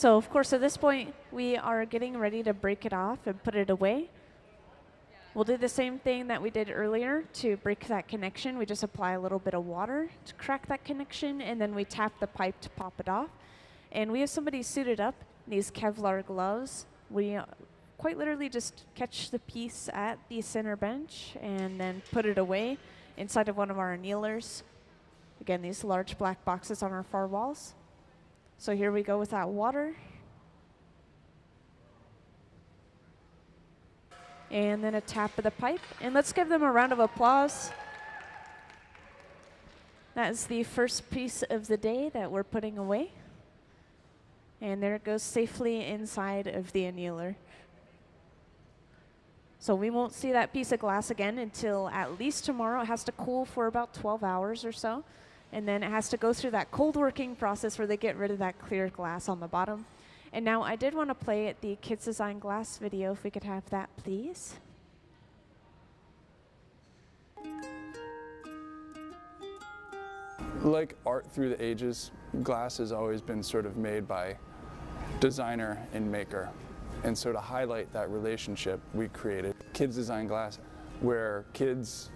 Speaker 1: So of course at this point we are getting ready to break it off and put it away. We'll do the same thing that we did earlier to break that connection. We just apply a little bit of water to crack that connection, and then we tap the pipe to pop it off. And we have somebody suited up in these Kevlar gloves. We quite literally just catch the piece at the center bench and then put it away inside of one of our annealers. Again, these large black boxes on our far walls. So here we go with that water. And then a tap of the pipe. And let's give them a round of applause. That is the first piece of the day that we're putting away. And there it goes safely inside of the annealer. So we won't see that piece of glass again until at least tomorrow. It has to cool for about 12 hours or so. And then it has to go through that cold working process where they get rid of that clear glass on the bottom. And now I did want to play the Kids Design Glass video, if we could have that, please.
Speaker 2: Like art through the ages, glass has always been sort of made by designer and maker. And so to highlight that relationship, we created Kids Design Glass, where kids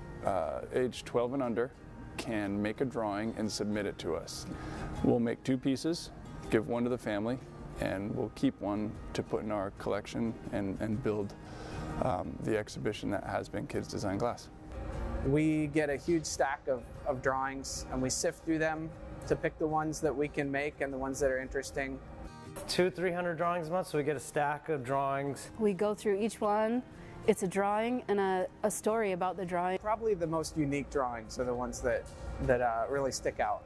Speaker 2: age 12 and under can make a drawing and submit it to us. We'll make 2 pieces, give one to the family, and we'll keep one to put in our collection and build the exhibition that has been Kids Design Glass.
Speaker 3: We get a huge stack of drawings, and we sift through them to pick the ones that we can make and the ones that are interesting.
Speaker 4: 200-300 drawings a month, so we get a stack of drawings.
Speaker 5: We go through each one. It's a drawing and a story about the drawing.
Speaker 3: Probably the most unique drawings are the ones that really stick out.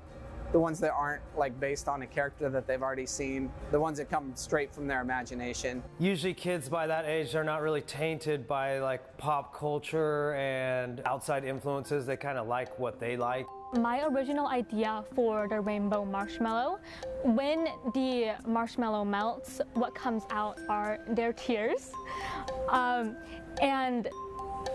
Speaker 3: The ones that aren't like based on a character that they've already seen. The ones that come straight from their imagination.
Speaker 4: Usually kids by that age, they're not really tainted by like pop culture and outside influences. They kind of like what they like.
Speaker 6: My original idea for the rainbow marshmallow, when the marshmallow melts, what comes out are their tears. And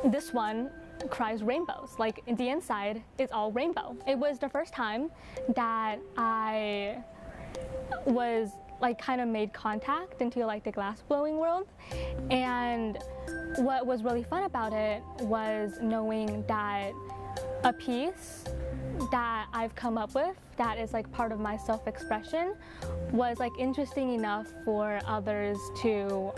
Speaker 6: this one cries rainbows. Like in the inside, it's all rainbow. It was the first time that I was like kind of made contact into like the glass blowing world. And what was really fun about it was knowing that a piece that I've come up with that is like part of my self-expression was like interesting enough for others to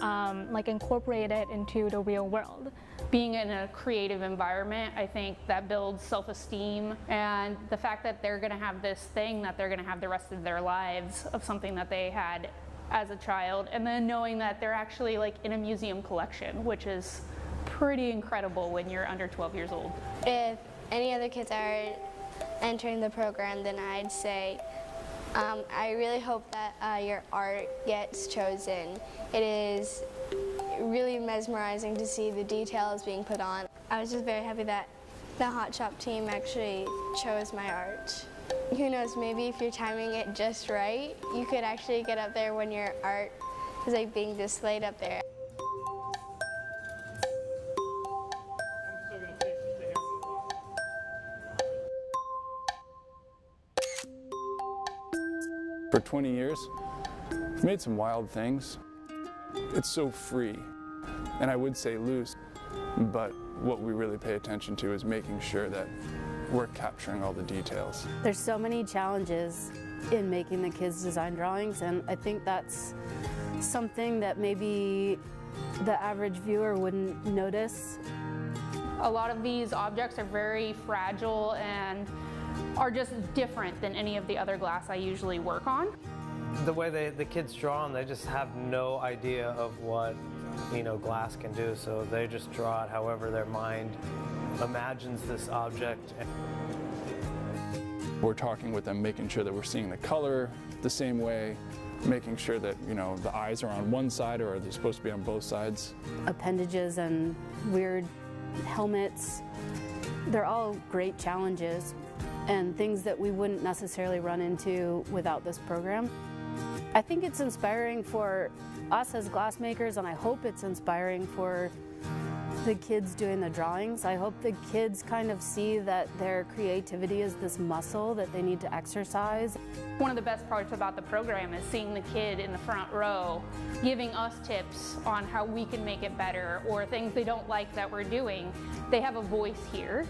Speaker 6: like incorporate it into the real world.
Speaker 7: Being in a creative environment, I think that builds self-esteem, and the fact that they're going to have this thing that they're going to have the rest of their lives of something that they had as a child, and then knowing that they're actually like in a museum collection, which is pretty incredible when you're under 12 years old.
Speaker 8: If any other kids are entering the program, then I'd say I really hope that your art gets chosen. It is really mesmerizing to see the details being put on. I was just very happy that the Hot Shop team actually chose my art. Who knows, maybe if you're timing it just right, you could actually get up there when your art is like being displayed up there.
Speaker 2: For 20 years, we've made some wild things. It's so free, and I would say loose, but what we really pay attention to is making sure that we're capturing all the details.
Speaker 5: There's so many challenges in making the kids' design drawings, and I think that's something that maybe the average viewer wouldn't notice.
Speaker 7: A lot of these objects are very fragile and are just different than any of the other glass I usually work on.
Speaker 4: The way the kids draw them, they just have no idea of what, you know, glass can do, so they just draw it however their mind imagines this object.
Speaker 2: We're talking with them, making sure that we're seeing the color the same way, making sure that, you know, the eyes are on one side or are they supposed to be on both sides.
Speaker 5: Appendages and weird helmets, they're all great challenges and things that we wouldn't necessarily run into without this program. I think it's inspiring for us as glassmakers, and I hope it's inspiring for the kids doing the drawings. I hope the kids kind of see that their creativity is this muscle that they need to exercise.
Speaker 7: One of the best parts about the program is seeing the kid in the front row giving us tips on how we can make it better or things they don't like that we're doing. They have a voice here.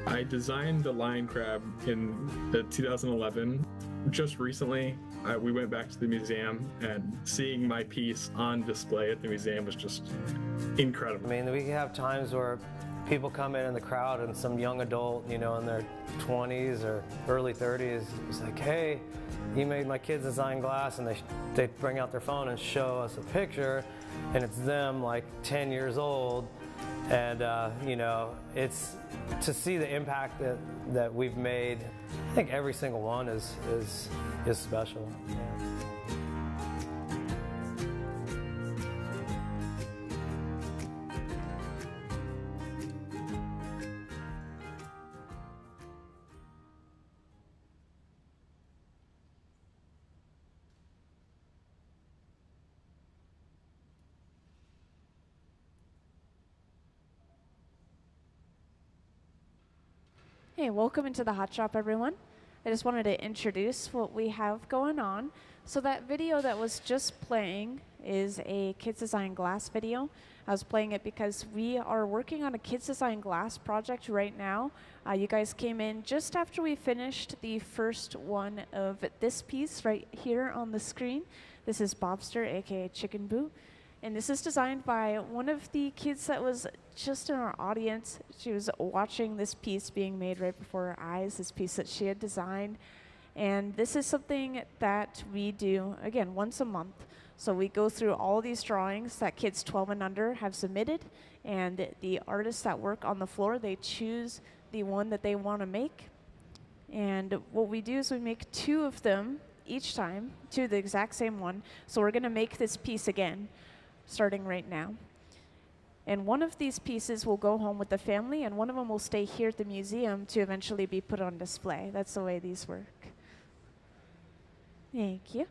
Speaker 9: I designed the lion crab in 2011. Just recently, we went back to the museum, and seeing my piece on display at the museum was just incredible.
Speaker 4: I mean, we have times where people come in the crowd and some young adult, you know, in their 20s or early 30s, is like, hey, you made my kids design glass, and they bring out their phone and show us a picture, and it's them like 10 years old. And, you know, it's to see the impact that we've made. I think every single one is special. Yeah.
Speaker 1: Hey, welcome into the Hot Shop, everyone. I just wanted to introduce what we have going on. So that video that was just playing is a Kids Design Glass video. I was playing it because we are working on a Kids Design Glass project right now. You guys came in just after we finished the first one of this piece right here on the screen. This is Bobster, aka Chicken Boo. And this is designed by one of the kids that was just in our audience. She was watching this piece being made right before her eyes, this piece that she had designed. And this is something that we do, again, once a month. So we go through all these drawings that kids 12 and under have submitted, and the artists that work on the floor, they choose the one that they want to make. And what we do is we make 2 of them each time, 2 of the exact same one. So we're going to make this piece again, starting right now. And one of these pieces will go home with the family, and one of them will stay here at the museum to eventually be put on display. That's the way these work. Thank you.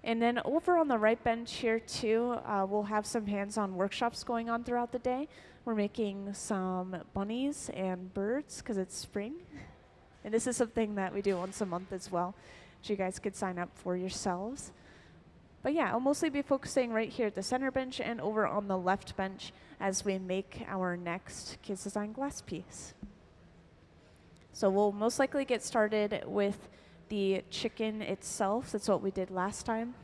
Speaker 1: And then over on the right bench here too, we'll have some hands-on workshops going on throughout the day. We're making some bunnies and birds because it's spring. And this is something that we do once a month as well, which you guys could sign up for yourselves. But yeah, I'll mostly be focusing right here at the center bench and over on the left bench as we make our next Kids Design Glass piece. So we'll most likely get started with the chicken itself. That's what we did last time.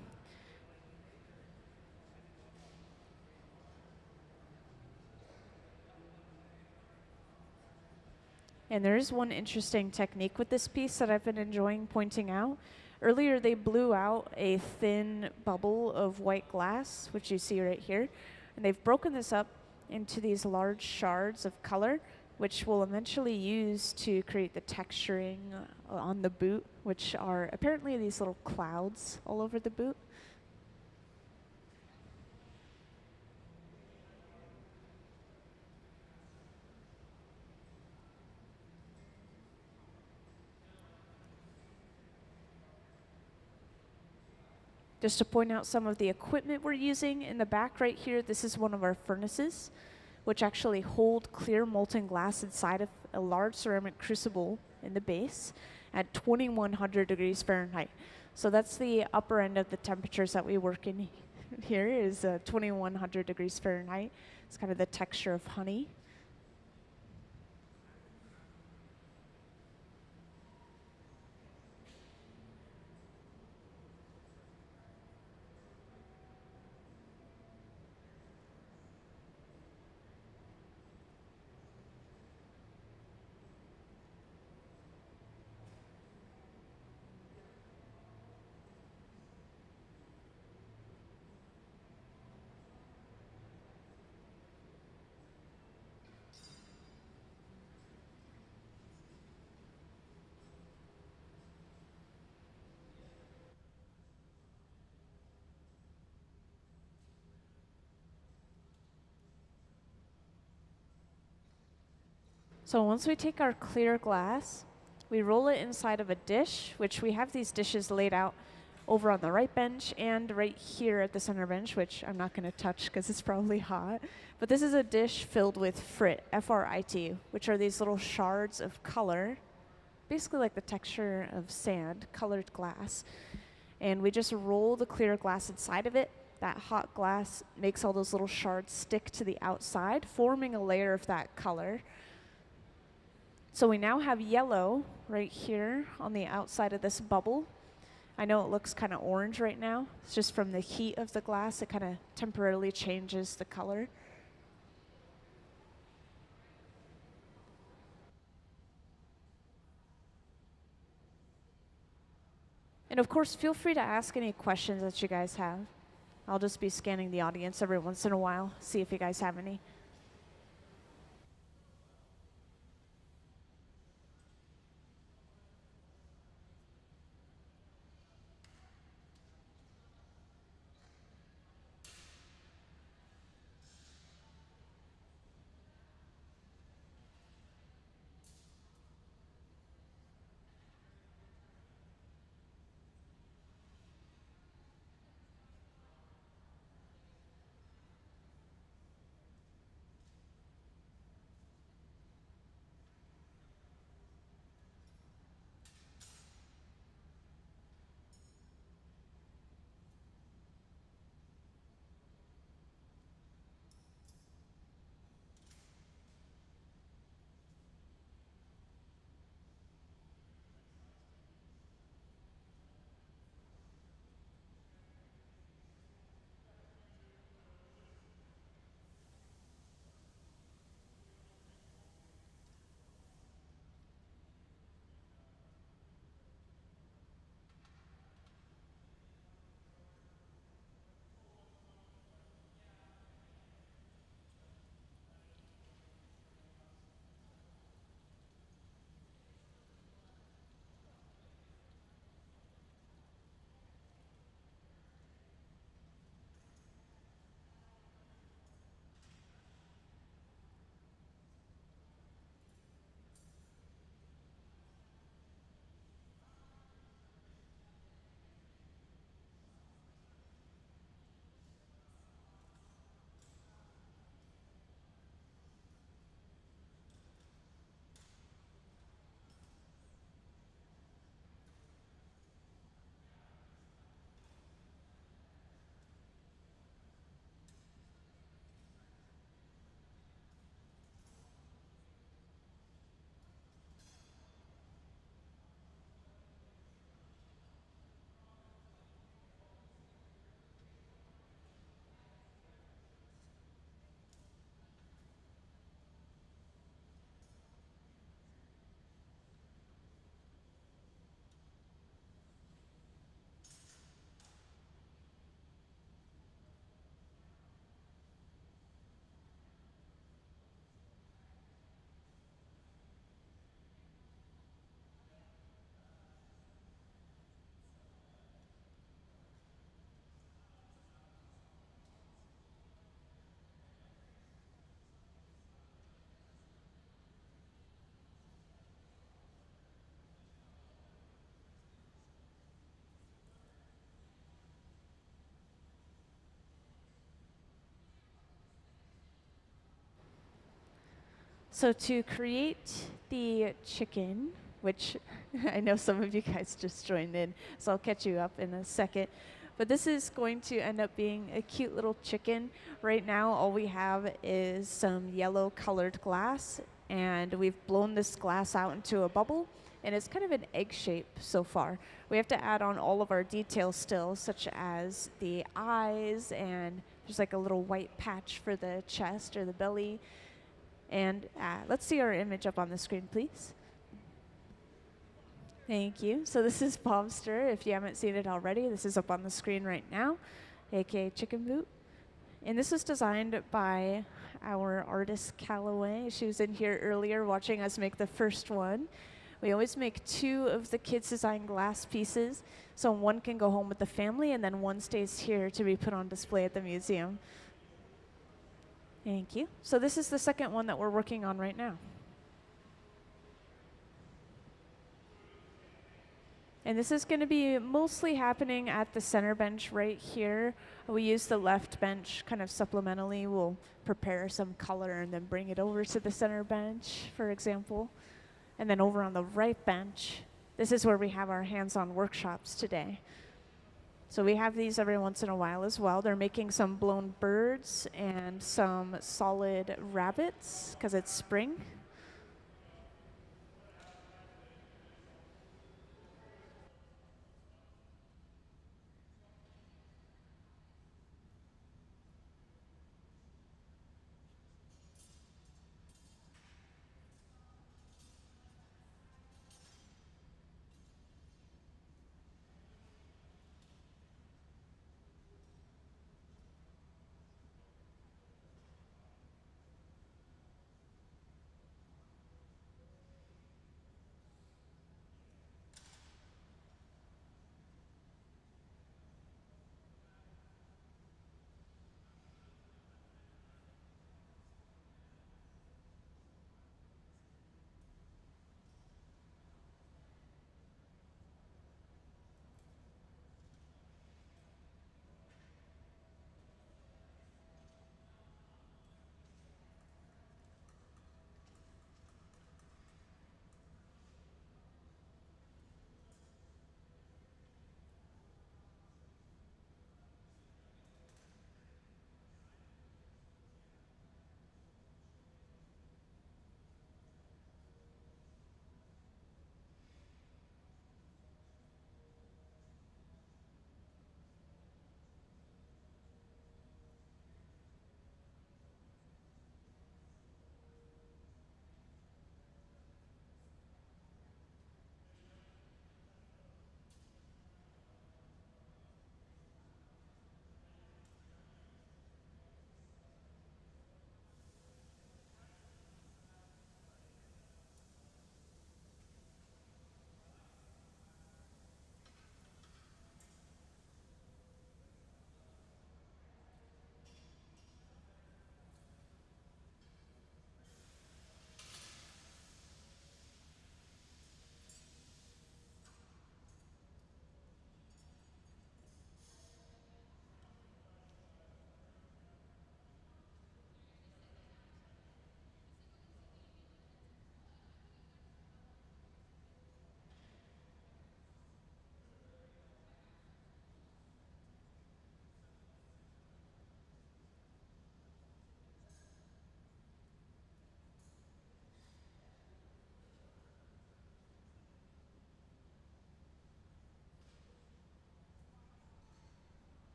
Speaker 1: And there is one interesting technique with this piece that I've been enjoying pointing out. Earlier, they blew out a thin bubble of white glass, which you see right here. And they've broken this up into these large shards of color, which we'll eventually use to create the texturing on the boot, which are apparently these little clouds all over the boot. Just to point out some of the equipment we're using in the back right here, this is one of our furnaces, which actually hold clear molten glass inside of a large ceramic crucible in the base at 2100 degrees Fahrenheit. So that's the upper end of the temperatures that we work in here is 2100 degrees Fahrenheit. It's kind of the texture of honey. So once we take our clear glass, we roll it inside of a dish, which we have these dishes laid out over on the right bench and right here at the center bench, which I'm not going to touch because it's probably hot. But this is a dish filled with frit, F-R-I-T, which are these little shards of color, basically like the texture of sand, colored glass. And we just roll the clear glass inside of it. That hot glass makes all those little shards stick to the outside, forming a layer of that color. So we now have yellow right here on the outside of this bubble. I know it looks kind of orange right now. It's just from the heat of the glass, it kind of temporarily changes the color. And of course, feel free to ask any questions that you guys have. I'll just be scanning the audience every once in a while, see if you guys have any. So to create the chicken, which I know some of you guys just joined in, so I'll catch you up in a second. But this is going to end up being a cute little chicken. Right now, all we have is some yellow colored glass, and we've blown this glass out into a bubble, and it's kind of an egg shape so far. We have to add on all of our details still, such as the eyes, and there's like a little white patch for the chest or the belly. And let's see our image up on the screen, please. Thank you. So this is Bobster. If you haven't seen it already, this is up on the screen right now, aka Chicken Boot. And this was designed by our artist Callaway. She was in here earlier watching us make the first one. We always make 2 of the kids' design glass pieces, so one can go home with the family, and then one stays here to be put on display at the museum. Thank you. So this is the second one that we're working on right now. And this is going to be mostly happening at the center bench right here. We use the left bench kind of supplementally. We'll prepare some color and then bring it over to the center bench, for example. And then over on the right bench, this is where we have our hands-on workshops today. So we have these every once in a while as well. They're making some blown birds and some solid rabbits because it's spring.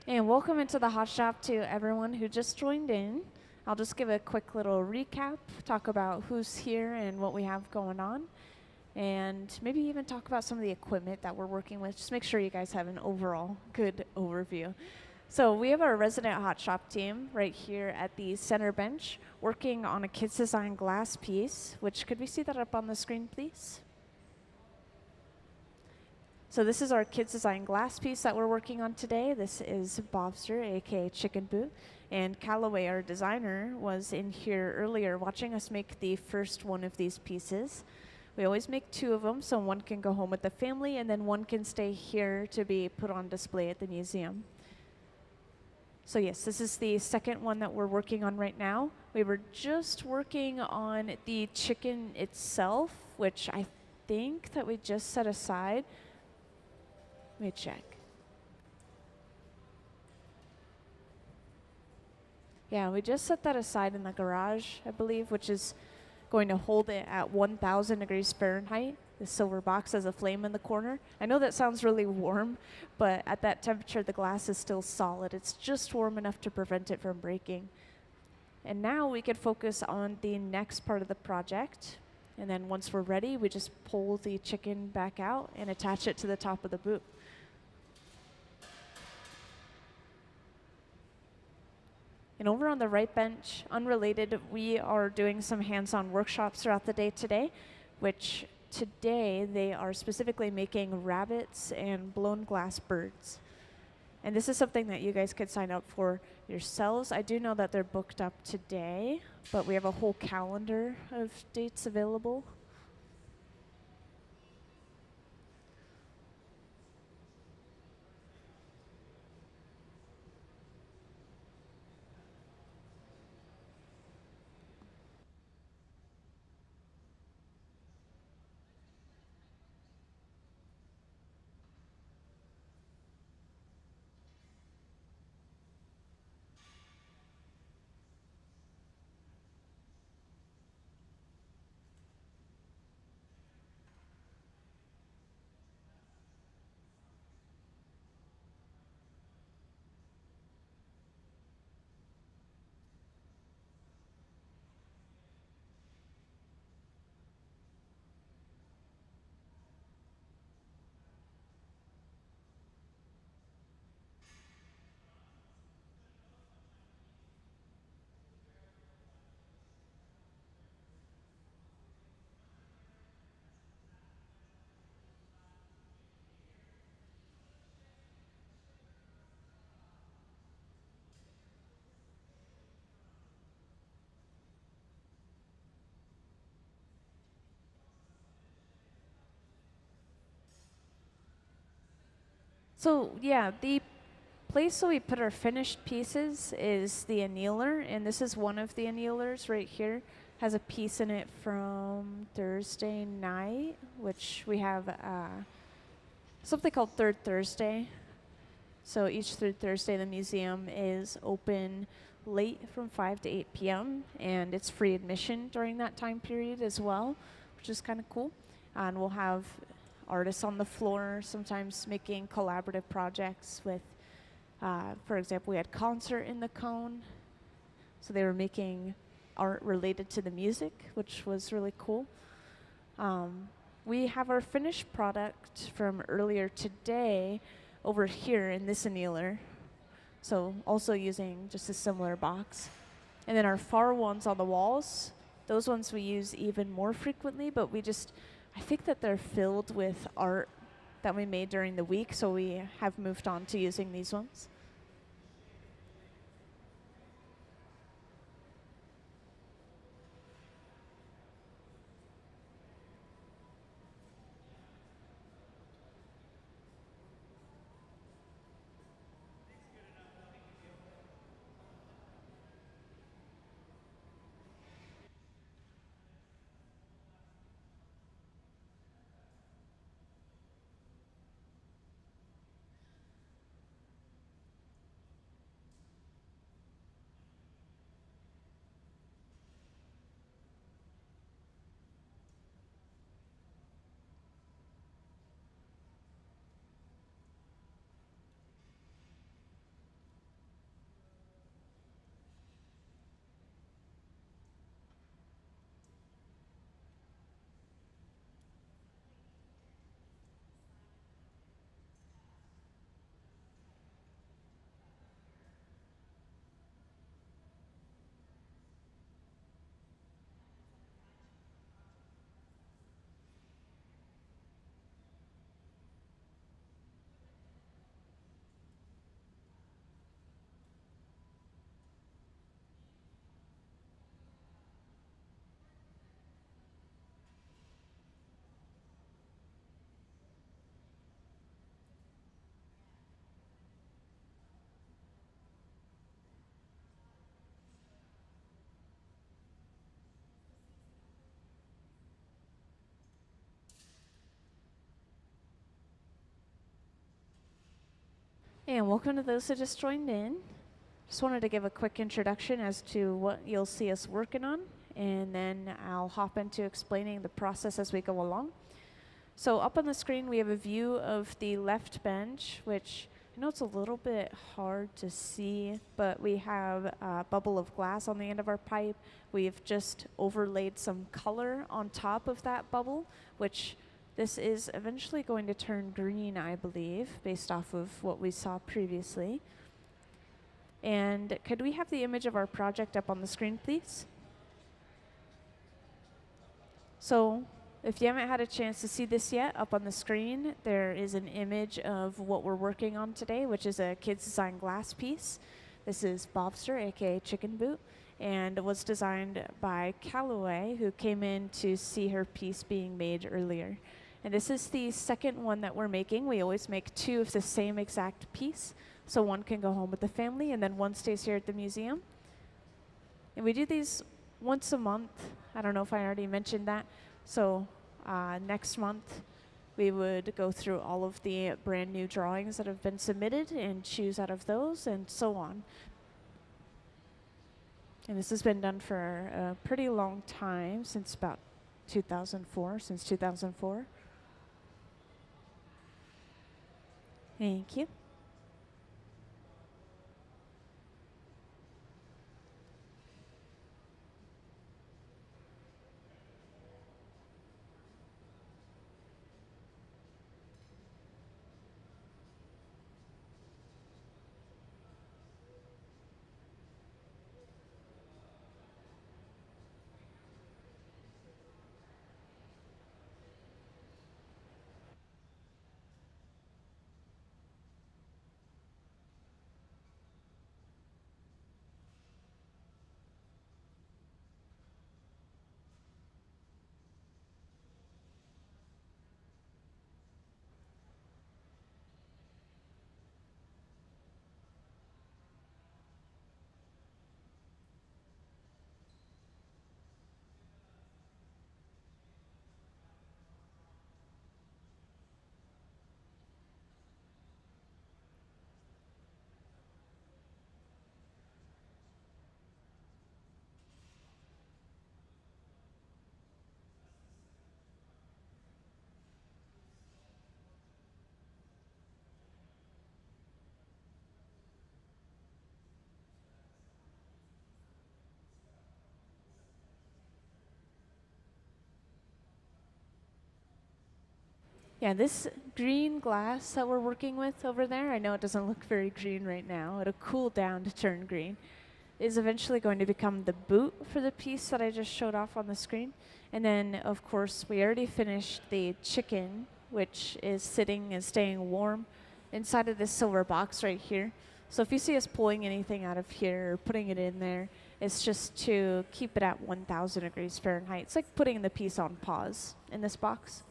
Speaker 1: And welcome into the hot shop to everyone who just joined in. I'll just give a quick little recap, talk about who's here and what we have going on, and maybe even talk about some of the equipment that we're working with. Just make sure you guys have an overall good overview. So we have our resident hot shop team right here at the center bench working on a kids design glass piece, which could we see that up on the screen, please? So this is our kids design glass piece that we're working on today. This is Bobster, aka Chicken Boot, and Callaway, our designer, was in here earlier watching us make the first one of these pieces. We always make 2 of them, so one can go home with the family and then one can stay here to be put on display at the museum. So yes, this is the second one that we're working on right now. We were just working on the chicken itself, which I think that we just set aside. Let me check. Yeah, we just set that aside in the garage, I believe, which is going to hold it at 1,000 degrees Fahrenheit. The silver box has a flame in the corner. I know that sounds really warm, but at that temperature, the glass is still solid. It's just warm enough to prevent it from breaking. And now we could focus on the next part of the project. And then once we're ready, we just pull the chicken back out and attach it to the top of the boot. And over on the right bench, unrelated, we are doing some hands-on workshops throughout the day today, which today they are specifically making rabbits and blown glass birds. And this is something that you guys could sign up for yourselves. I do know that they're booked up today, but we have a whole calendar of dates available. So yeah, the place where we put our finished pieces is the annealer, and this is one of the annealers right here. Has a piece in it from Thursday night, which we have something called Third Thursday. So each third Thursday, the museum is open late from 5 to 8 p.m. and it's free admission during that time period as well, which is kind of cool. And we'll have artists on the floor, sometimes making collaborative projects with, for example, we had Concert in the Cone. So they were making art related to the music, which was really cool. We have our finished product from earlier today over here in this annealer. So also using just a similar box. And then our far ones on the walls, those ones we use even more frequently, but I think that they're filled with art that we made during the week, so we have moved on to using these ones. And welcome to those who just joined in. Just wanted to give a quick introduction as to what you'll see us working on, and then I'll hop into explaining the process as we go along. So up on the screen we have a view of the left bench, which I know it's a little bit hard to see, but we have a bubble of glass on the end of our pipe. We've just overlaid some color on top of that bubble, which this is eventually going to turn green, I believe, based off of what we saw previously. And could we have the image of our project up on the screen, please? So if you haven't had a chance to see this yet, up on the screen, there is an image of what we're working on today, which is a kids design glass piece. This is Bobster, aka Chicken Boot, and was designed by Callaway, who came in to see her piece being made earlier. And this is the second one that we're making. We always make two of the same exact piece, so one can go home with the family, and then one stays here at the museum. And we do these once a month. I don't know if I already mentioned that. So next month, we would go through all of the brand new drawings that have been submitted and choose out of those, and so on. And this has been done for a pretty long time, since about 2004, since 2004. Thank you. Yeah, this green glass that we're working with over there, I know it doesn't look very green right now, it'll cool down to turn green, is eventually going to become the boot for the piece that I just showed off on the screen. And then, of course, we already finished the chicken, which is sitting and staying warm inside of this silver box right here. So if you see us pulling anything out of here or putting it in there, it's just to keep it at 1,000 degrees Fahrenheit. It's like putting the piece on pause in this box.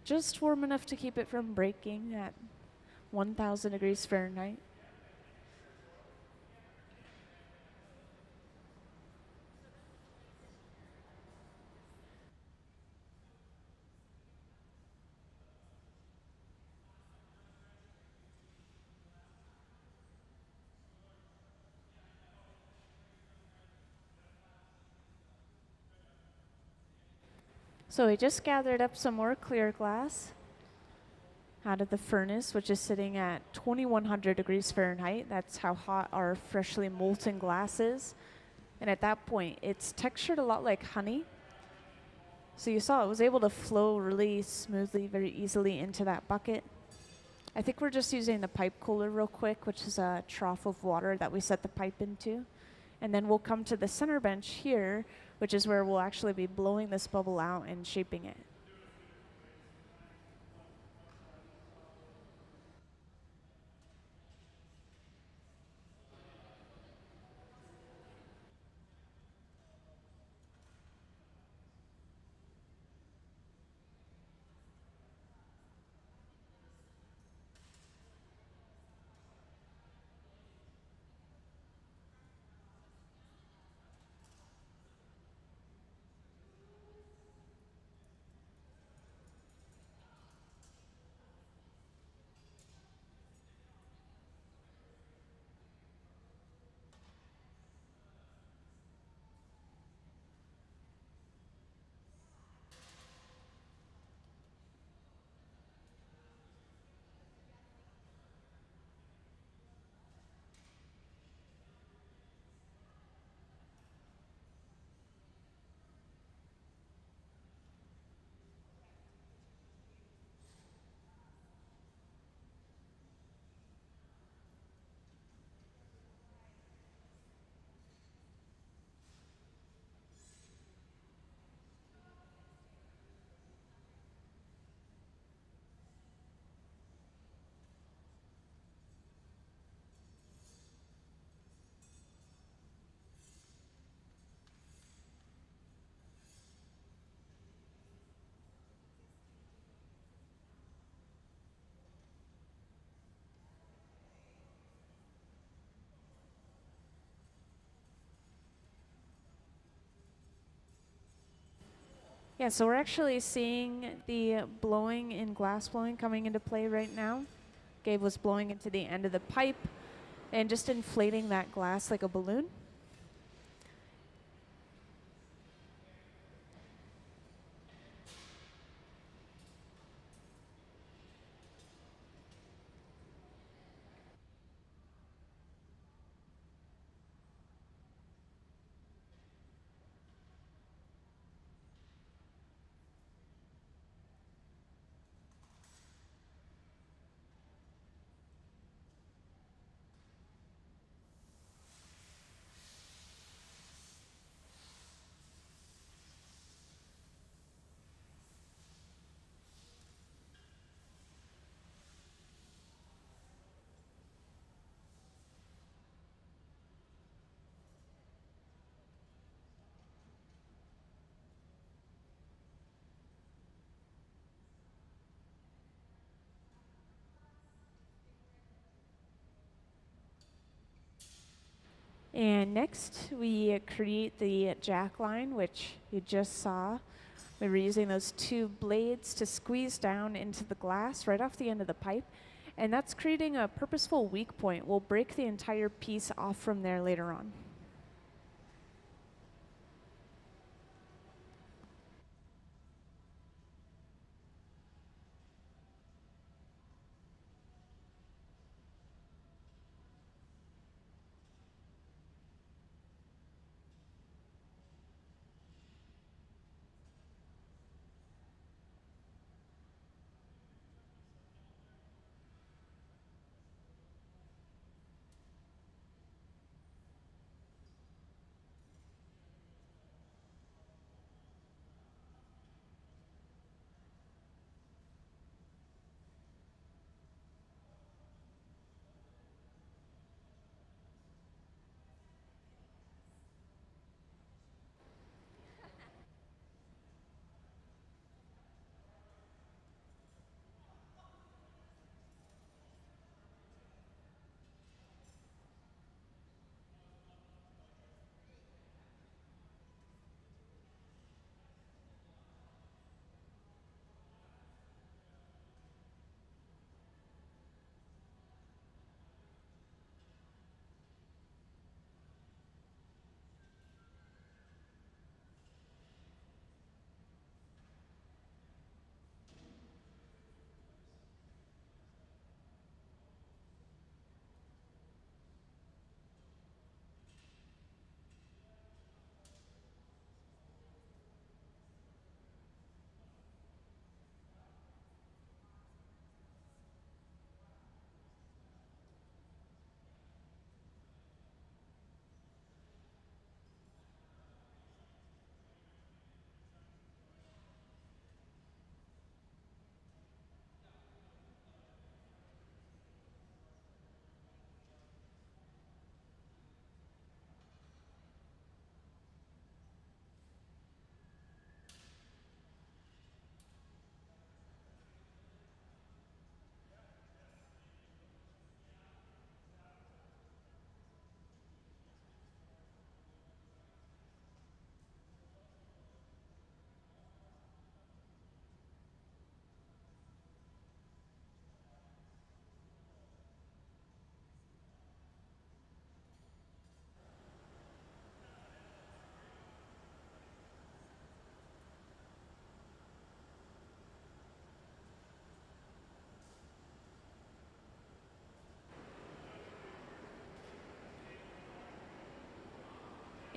Speaker 1: Just warm enough to keep it from breaking at 1,000 degrees Fahrenheit. So we just gathered up some more clear glass out of the furnace, which is sitting at 2,100 degrees Fahrenheit. That's how hot our freshly molten glass is. And at that point, it's textured a lot like honey. So you saw it was able to flow really smoothly, very easily into that bucket. I think we're just using the pipe cooler real quick, which is a trough of water that we set the pipe into. And then we'll come to the center bench here, which is where we'll actually be blowing this bubble out and shaping it. Yeah, so we're actually seeing the blowing in glass blowing coming into play right now. Gabe was blowing into the end of the pipe and just inflating that glass like a balloon. And next, we create the jack line, which you just saw. We were using those two blades to squeeze down into the glass right off the end of the pipe. And that's creating a purposeful weak point. We'll break the entire piece off from there later on.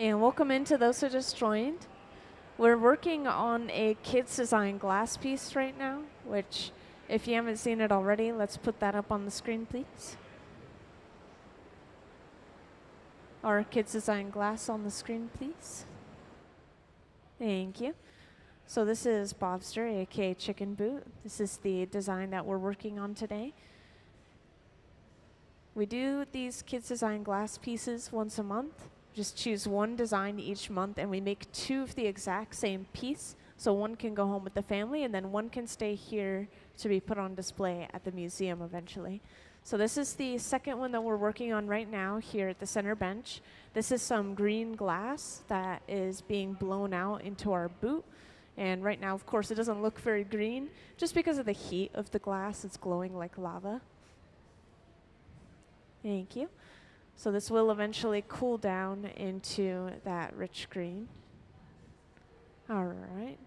Speaker 1: And welcome into those who just joined. We're working on a kids design glass piece right now, which if you haven't seen it already, let's put that up on the screen, please. Our kids design glass on the screen, please. Thank you. So this is Bobster, aka Chicken Boot. This is the design that we're working on today. We do these kids design glass pieces once a month. Just choose one design each month and we make two of the exact same piece. So one can go home with the family and then one can stay here to be put on display at the museum eventually. So this is the second one that we're working on right now here at the center bench. This is some green glass that is being blown out into our boot. And right now, of course, it doesn't look very green just because of the heat of the glass. It's glowing like lava. Thank you. So this will eventually cool down into that rich green. All right.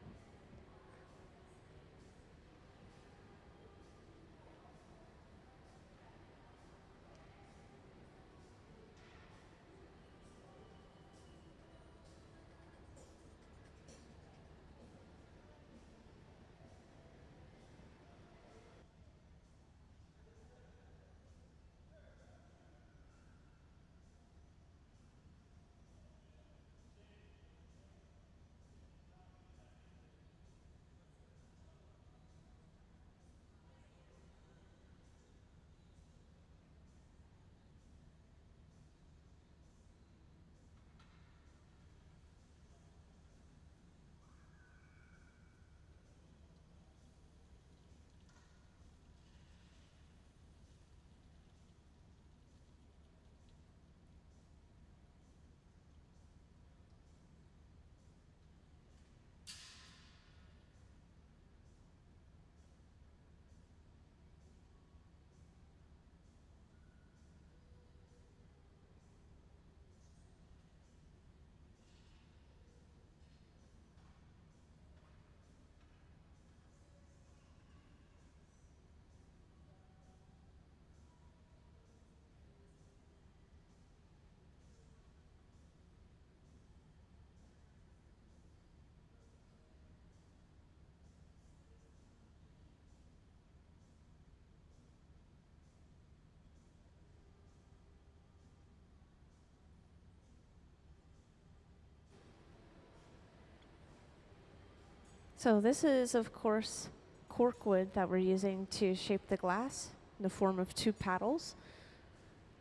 Speaker 1: So this is, of course, corkwood that we're using to shape the glass in the form of 2 paddles.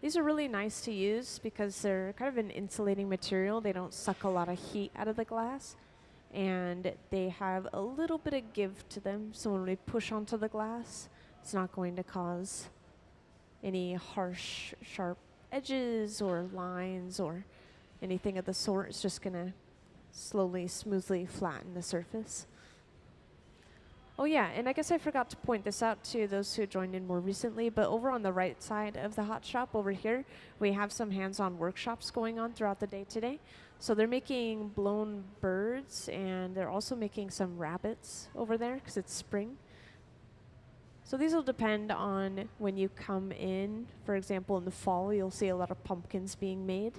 Speaker 1: These are really nice to use because they're kind of an insulating material. They don't suck a lot of heat out of the glass, and they have a little bit of give to them. So when we push onto the glass, it's not going to cause any harsh, sharp edges or lines or anything of the sort. It's just going to slowly, smoothly flatten the surface. Oh yeah, and I guess I forgot to point this out to those who joined in more recently, but over on the right side of the hot shop over here, we have some hands-on workshops going on throughout the day today. So they're making blown birds, and they're also making some rabbits over there because it's spring. So these will depend on when you come in. For example, in the fall, you'll see a lot of pumpkins being made.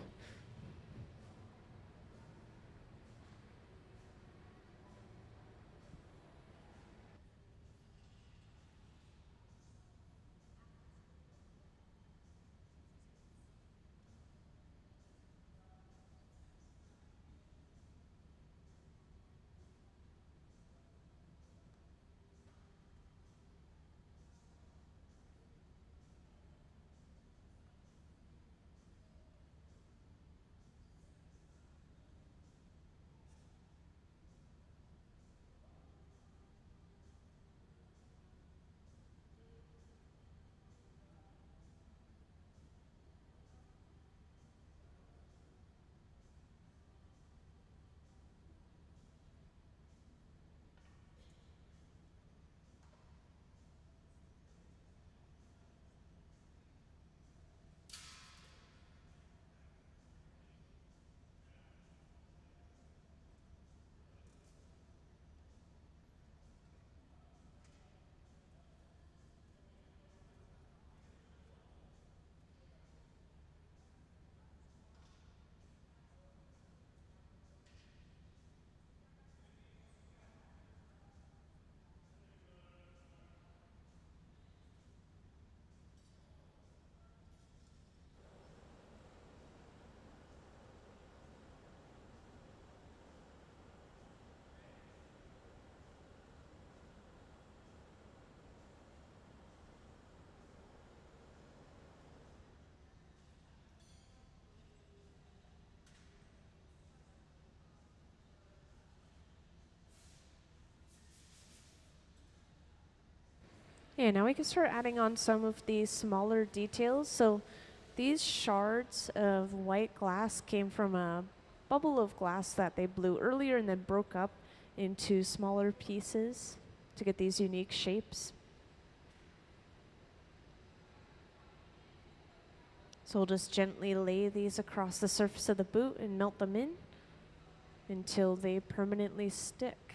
Speaker 1: Yeah, now we can start adding on some of these smaller details. So these shards of white glass came from a bubble of glass that they blew earlier and then broke up into smaller pieces to get these unique shapes. So we'll just gently lay these across the surface of the boot and melt them in until they permanently stick.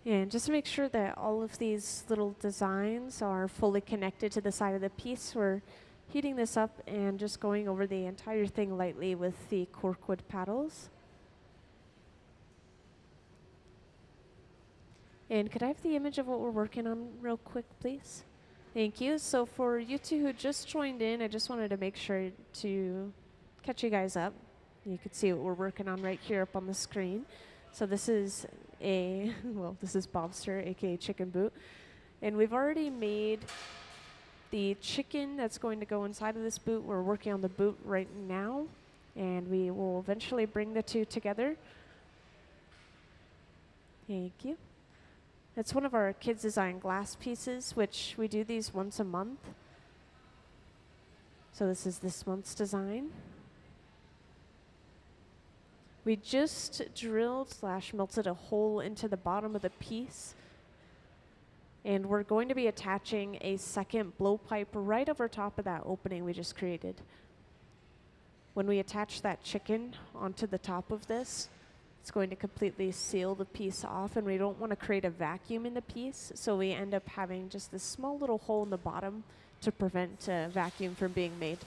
Speaker 1: And just to make sure that all of these little designs are fully connected to the side of the piece, we're heating this up and just going over the entire thing lightly with the corkwood paddles. And could I have the image of what we're working on real quick, please? Thank you. So for you two who just joined in, I just wanted to make sure to catch you guys up. You can see what we're working on right here up on the screen. So this is this is Bobster, aka Chicken Boot. And we've already made the chicken that's going to go inside of this boot. We're working on the boot right now, and we will eventually bring the two together. Thank you. It's one of our kids design glass pieces, which we do these once a month. So this is this month's design. We just drilled / melted a hole into the bottom of the piece. And we're going to be attaching a second blowpipe right over top of that opening we just created. When we attach that chicken onto the top of this, it's going to completely seal the piece off, and we don't want to create a vacuum in the piece, so we end up having just this small little hole in the bottom to prevent a vacuum from being made.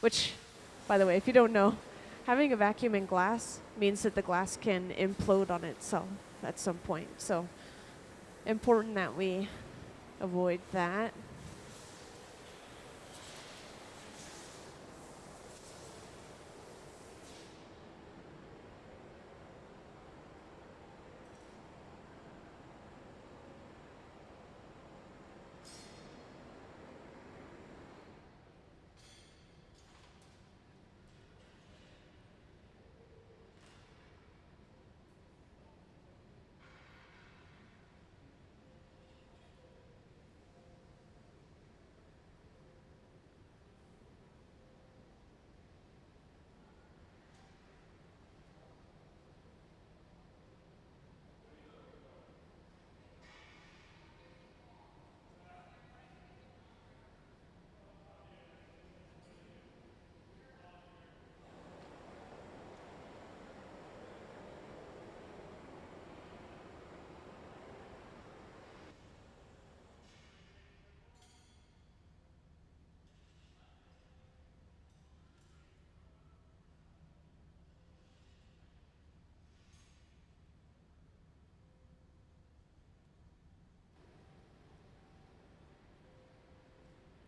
Speaker 1: Which, by the way, if you don't know, having a vacuum in glass means that the glass can implode on itself at some point. So important that we avoid that.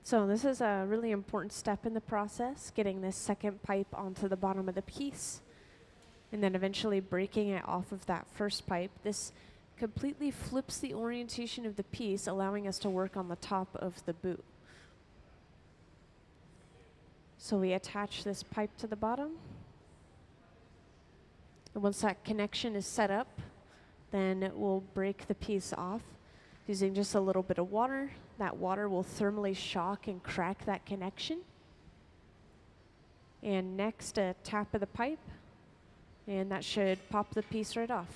Speaker 1: So this is a really important step in the process, getting this second pipe onto the bottom of the piece, and then eventually breaking it off of that first pipe. This completely flips the orientation of the piece, allowing us to work on the top of the boot. So we attach this pipe to the bottom. And once that connection is set up, then we'll break the piece off using just a little bit of water. That water will thermally shock and crack that connection. And next, a tap of the pipe, and that should pop the piece right off.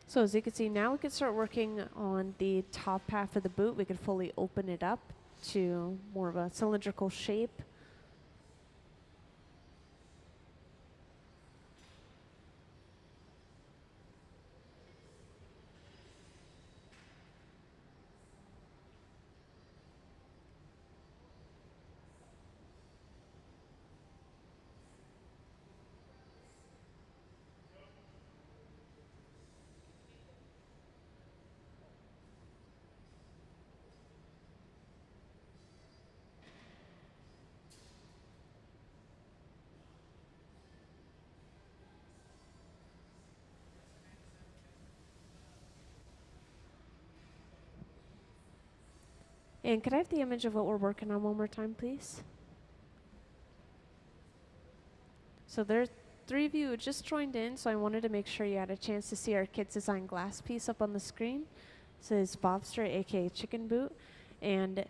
Speaker 1: So as you can see, now we can start working on the top half of the boot. We can fully open it up to more of a cylindrical shape. And could I have the image of what we're working on one more time, please? So there are 3 of you who just joined in, so I wanted to make sure you had a chance to see our Kids Design glass piece up on the screen. This is Bobster, aka Chicken Boot. And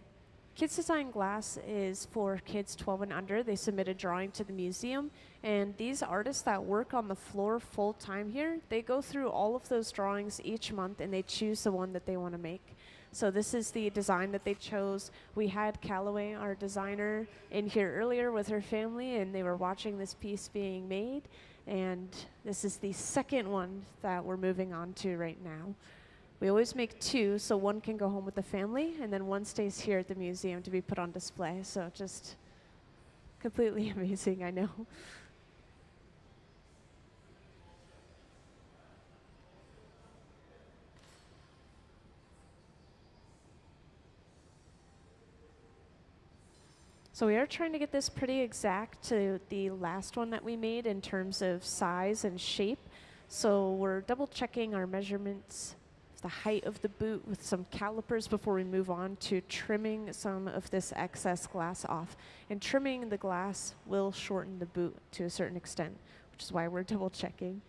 Speaker 1: Kids Design glass is for kids 12 and under. They submit a drawing to the museum, and these artists that work on the floor full time here, they go through all of those drawings each month and they choose the one that they want to make. So this is the design that they chose. We had Callaway, our designer, in here earlier with her family, and they were watching this piece being made. And this is the second one that we're moving on to right now. We always make two, so one can go home with the family, and then one stays here at the museum to be put on display. So just completely amazing, I know. So we are trying to get this pretty exact to the last one that we made in terms of size and shape. So we're double checking our measurements, the height of the boot with some calipers before we move on to trimming some of this excess glass off. And trimming the glass will shorten the boot to a certain extent, which is why we're double checking.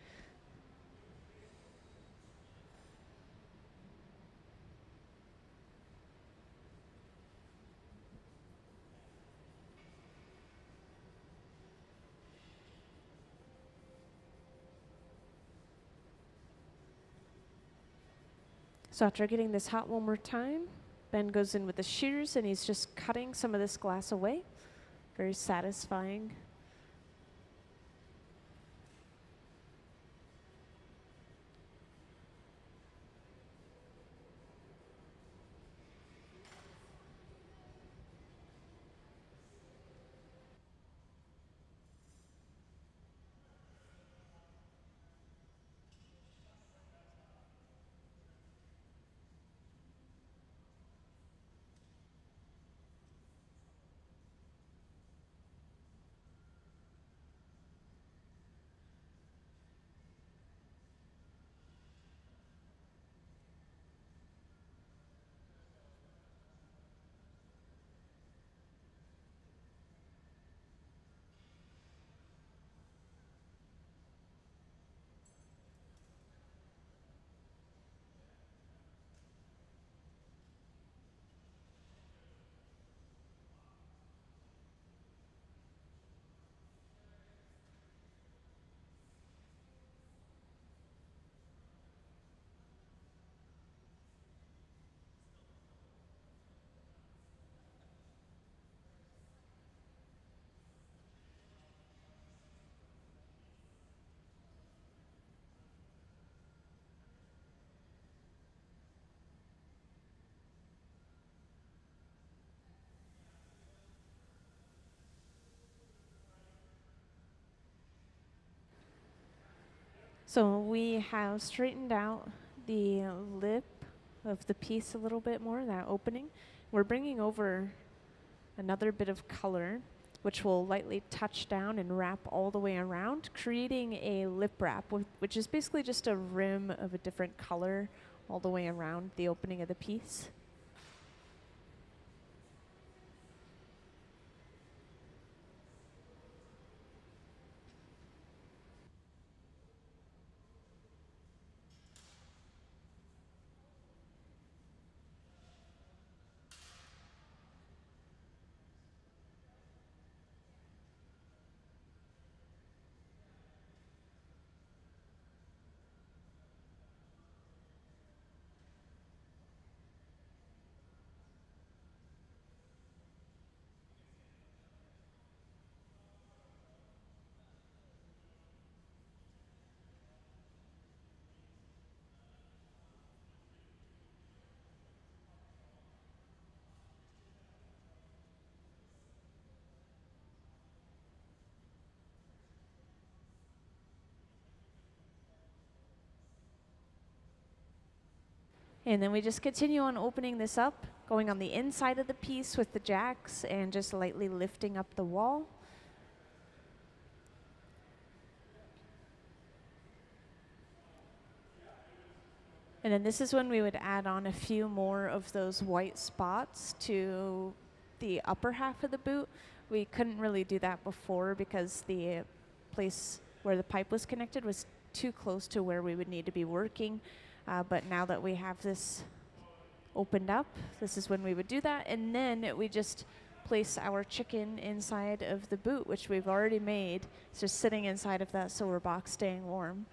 Speaker 1: So after getting this hot one more time, Ben goes in with the shears and he's just cutting some of this glass away. Very satisfying. So we have straightened out the lip of the piece a little bit more, that opening. We're bringing over another bit of color, which will lightly touch down and wrap all the way around, creating a lip wrap, which is basically just a rim of a different color all the way around the opening of the piece. And then we just continue on opening this up, going on the inside of the piece with the jacks and just lightly lifting up the wall. And then this is when we would add on a few more of those white spots to the upper half of the boot. We couldn't really do that before because the place where the pipe was connected was too close to where we would need to be working. But now that we have this opened up, this is when we would do that. And then we just place our chicken inside of the boot, which we've already made. It's just sitting inside of that silver box, staying warm.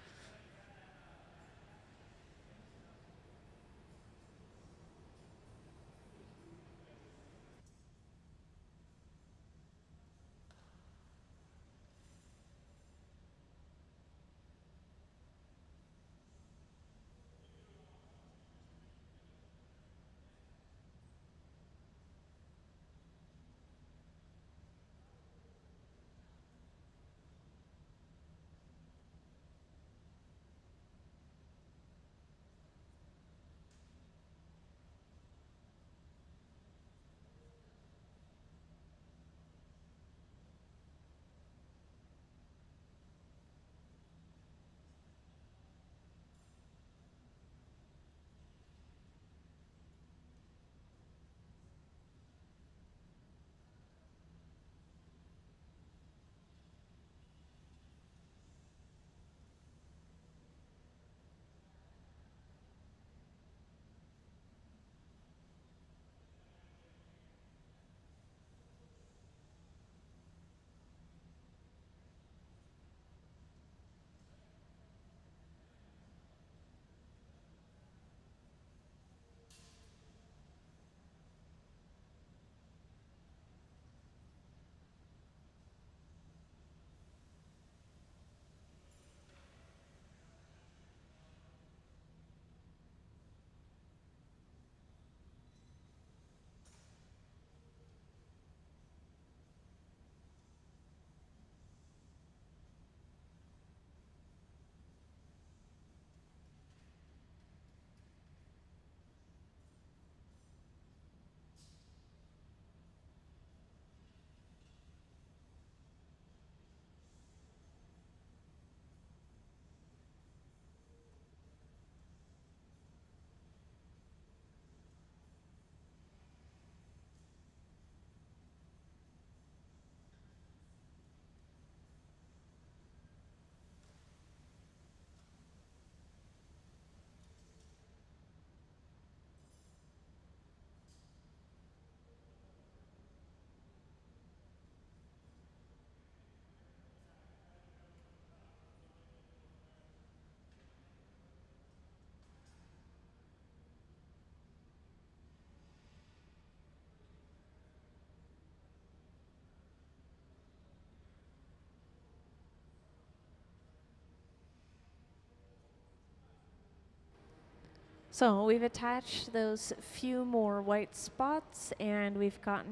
Speaker 1: So we've attached those few more white spots, and we've got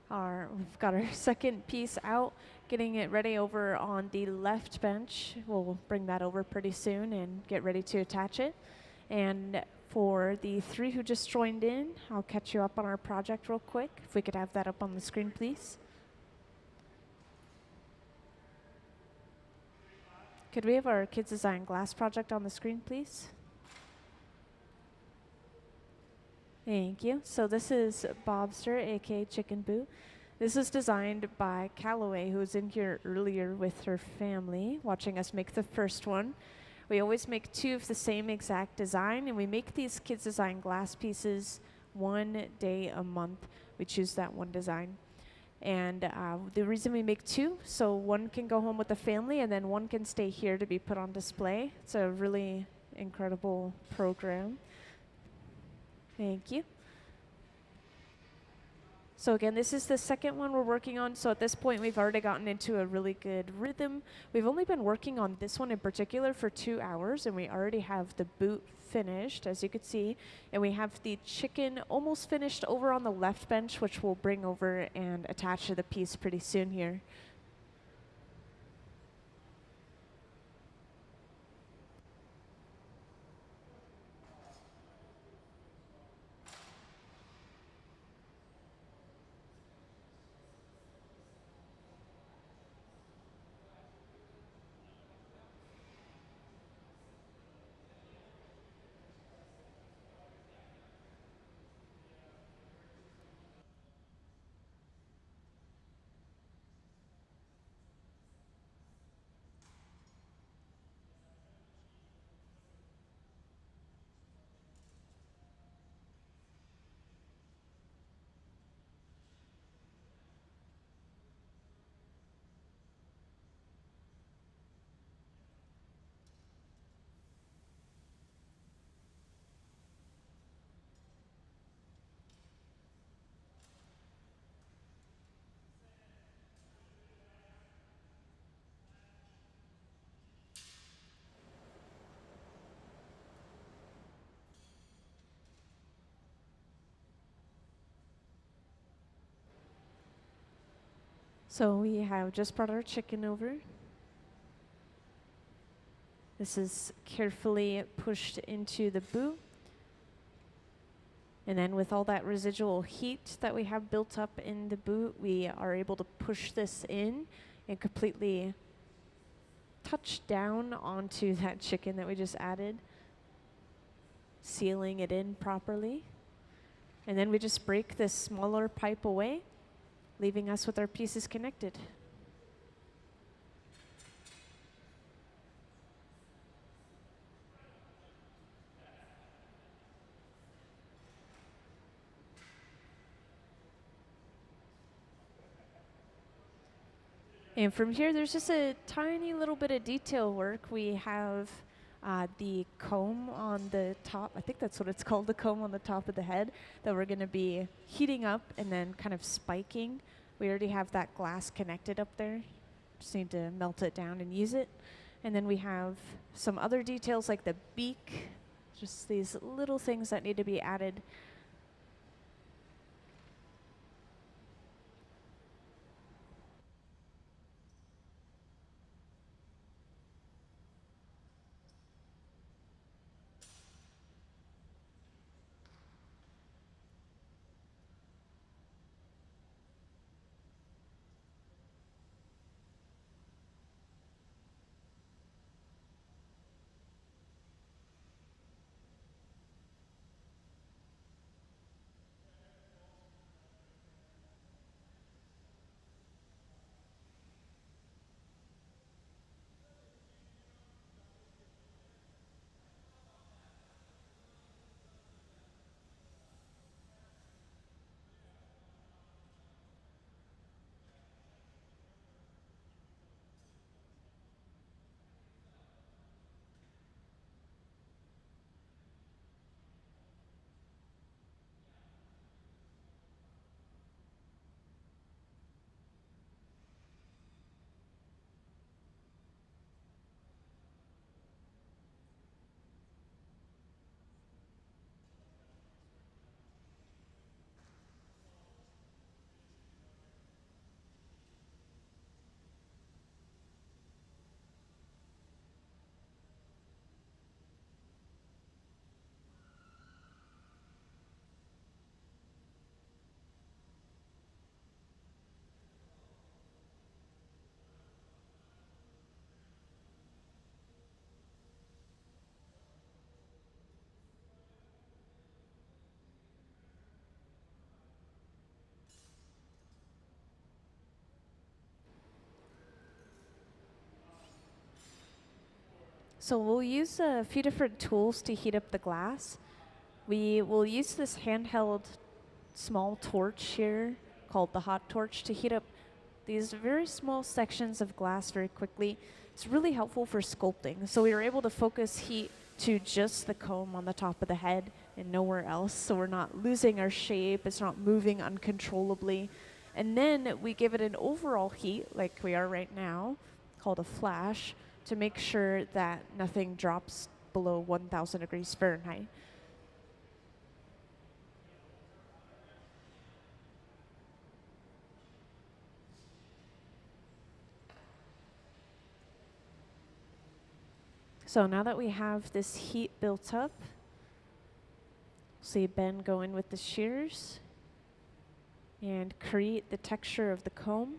Speaker 1: our second piece out, getting it ready over on the left bench. We'll bring that over pretty soon and get ready to attach it. And for the 3 who just joined in, I'll catch you up on our project real quick. If we could have that up on the screen, please. Could we have our Kids Design Glass project on the screen, please? Thank you. So this is Bobster, aka Chicken Boo. This is designed by Callaway, who was in here earlier with her family, watching us make the first one. We always make 2 of the same exact design, and we make these Kids Design Glass pieces 1 day a month. We choose that one design. And the reason we make 2, so 1 can go home with the family, and then 1 can stay here to be put on display. It's a really incredible program. Thank you. So again, this is the second one we're working on. So at this point, we've already gotten into a really good rhythm. We've only been working on this one in particular for 2 hours, and we already have the boot finished, as you could see. And we have the chicken almost finished over on the left bench, which we'll bring over and attach to the piece pretty soon here. So we have just brought our chicken over. This is carefully pushed into the boot. And then with all that residual heat that we have built up in the boot, we are able to push this in and completely touch down onto that chicken that we just added, sealing it in properly. And then we just break this smaller pipe away, leaving us with our pieces connected. And from here, there's just a tiny little bit of detail work. We have the comb on the top. I think that's what it's called, the comb on the top of the head that we're going to be heating up and then kind of spiking. We already have that glass connected up there. Just need to melt it down and use it. And then we have some other details like the beak, just these little things that need to be added. So we'll use a few different tools to heat up the glass. We will use this handheld small torch here called the hot torch to heat up these very small sections of glass very quickly. It's really helpful for sculpting. So we were able to focus heat to just the comb on the top of the head and nowhere else. So we're not losing our shape. It's not moving uncontrollably. And then we give it an overall heat like we are right now called a flash to make sure that nothing drops below 1,000 degrees Fahrenheit. So now that we have this heat built up, see Ben go in with the shears and create the texture of the comb.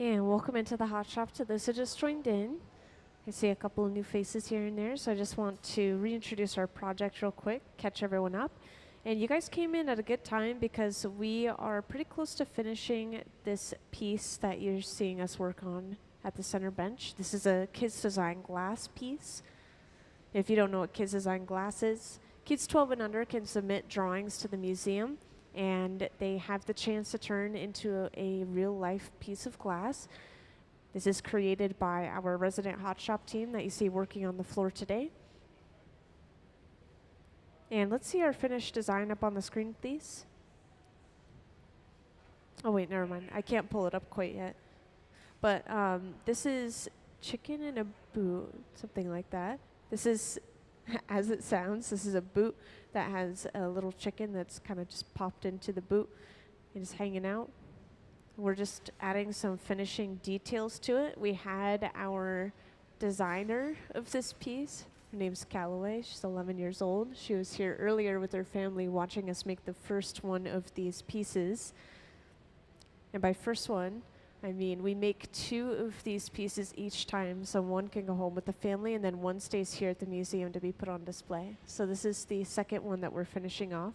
Speaker 1: And welcome into the hot shop to those who just joined in. I see a couple of new faces here and there, so I just want to reintroduce our project real quick, catch everyone up. And you guys came in at a good time because we are pretty close to finishing this piece that you're seeing us work on at the center bench. This is a Kids Design Glass piece. If you don't know what Kids Design Glass is, kids 12 and under can submit drawings to the museum, and they have the chance to turn into a real-life piece of glass. This is created by our resident hot shop team that you see working on the floor today. And let's see our finished design up on the screen, please. Oh wait, never mind. I can't pull it up quite yet. But this is chicken in a boot, something like that. This is, as it sounds, this is a boot that has a little chicken that's kind of just popped into the boot and is hanging out. We're just adding some finishing details to it. We had our designer of this piece. Her name's Callaway. She's 11 years old. She was here earlier with her family watching us make the first one of these pieces. And by first one, I mean we make 2 of these pieces each time, so one can go home with the family and then one stays here at the museum to be put on display. So this is the second one that we're finishing off.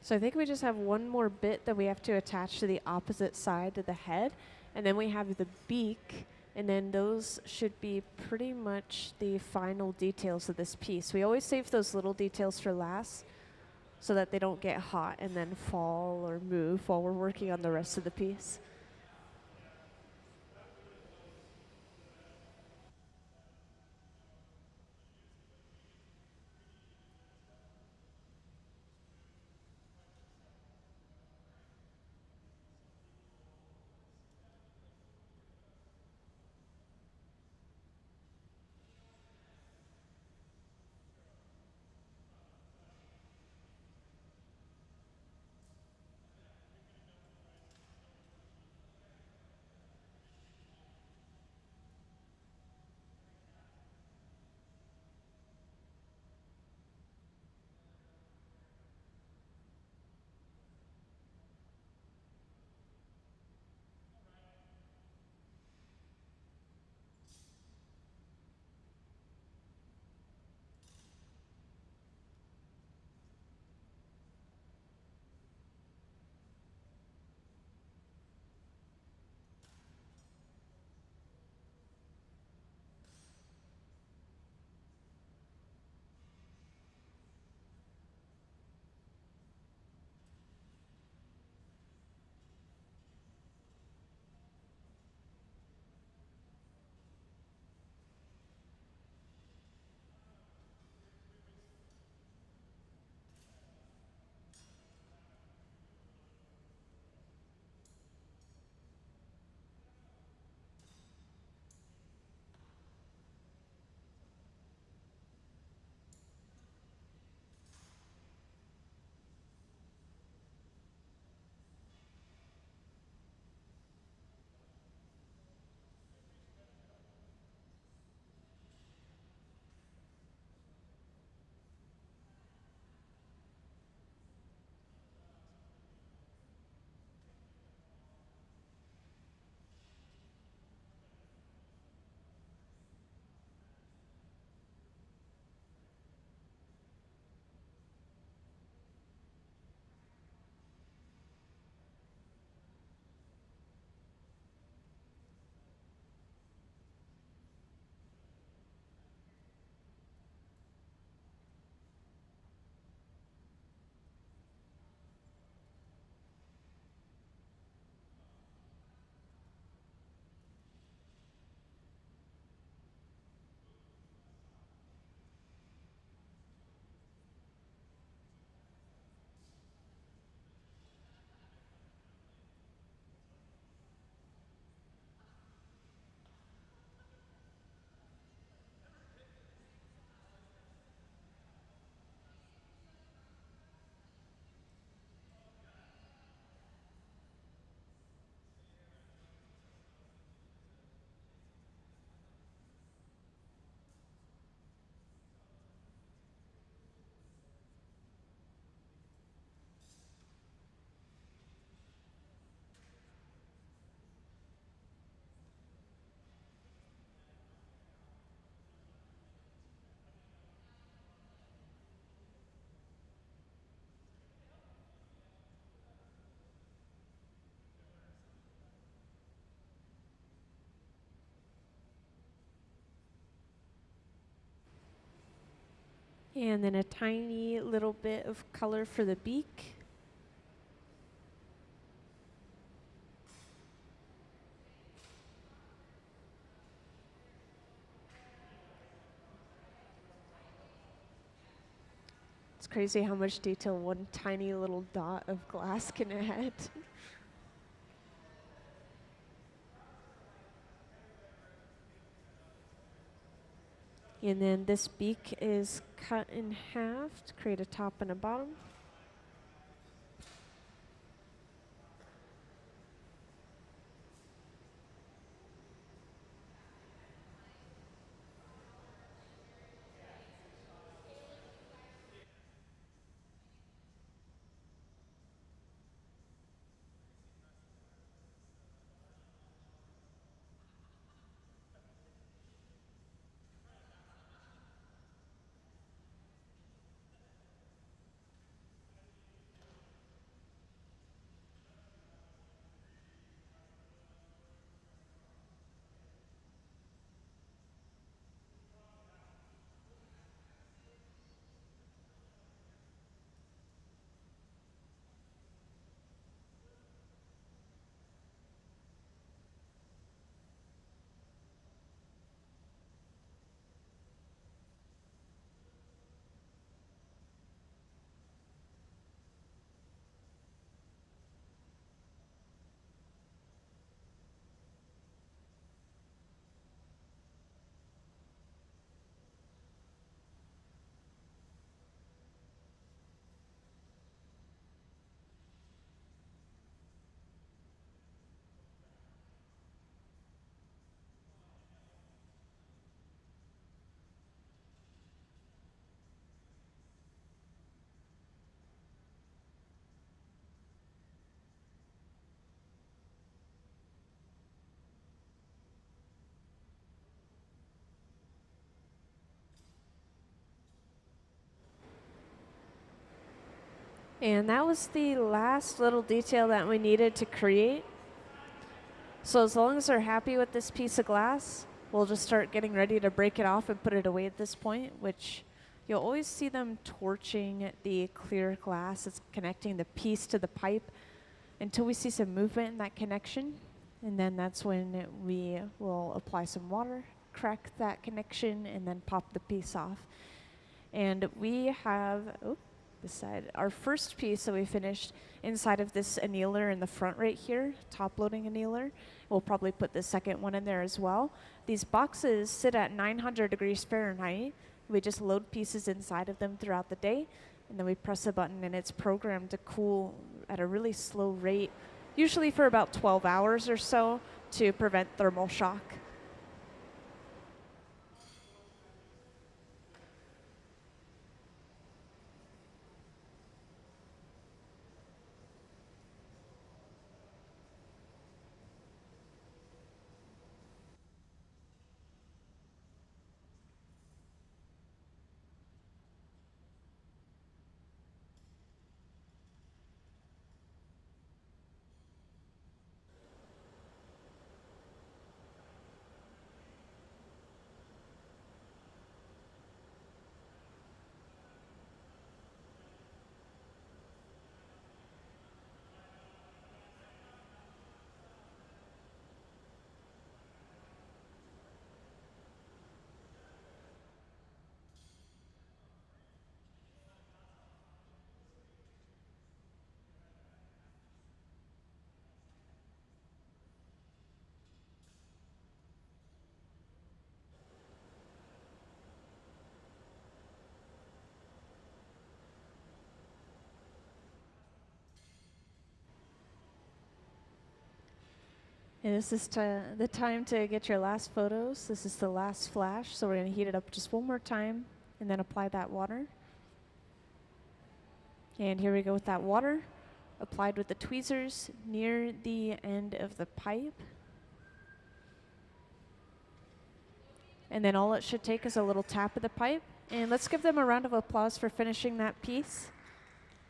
Speaker 1: So I think we just have one more bit that we have to attach to the opposite side of the head, and then we have the beak, and then those should be pretty much the final details of this piece. We always save those little details for last so that they don't get hot and then fall or move while we're working on the rest of the piece. And then a tiny little bit of color for the beak. It's crazy how much detail one tiny little dot of glass can add. And then this beak is cut in half to create a top and a bottom. And that was the last little detail that we needed to create. So as long as they're happy with this piece of glass, we'll just start getting ready to break it off and put it away at this point, which you'll always see them torching the clear glass that's connecting the piece to the pipe until we see some movement in that connection. And then that's when we will apply some water, crack that connection, and then pop the piece off. And we have, this side, our first piece that we finished inside of this annealer in the front right here, top loading annealer. We'll probably put the second one in there as well. These boxes sit at 900 degrees Fahrenheit. We just load pieces inside of them throughout the day, and then we press a button and it's programmed to cool at a really slow rate, usually for about 12 hours or so to prevent thermal shock. And this is the time to get your last photos. This is the last flash, so we're going to heat it up just one more time and then apply that water. And here we go with that water, applied with the tweezers near the end of the pipe. And then all it should take is a little tap of the pipe. And let's give them a round of applause for finishing that piece.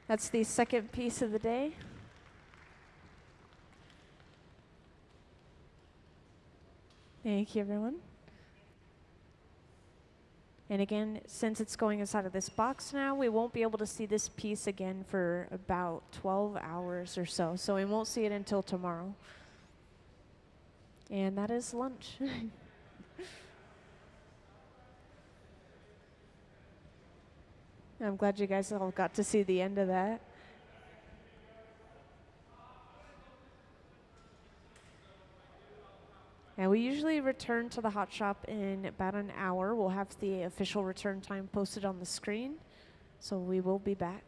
Speaker 1: That's the second piece of the day. Thank you, everyone. And again, since it's going inside of this box now, we won't be able to see this piece again for about 12 hours or so. So we won't see it until tomorrow. And that is lunch. I'm glad you guys all got to see the end of that. And we usually return to the hot shop in about an hour. We'll have the official return time posted on the screen. So we will be back.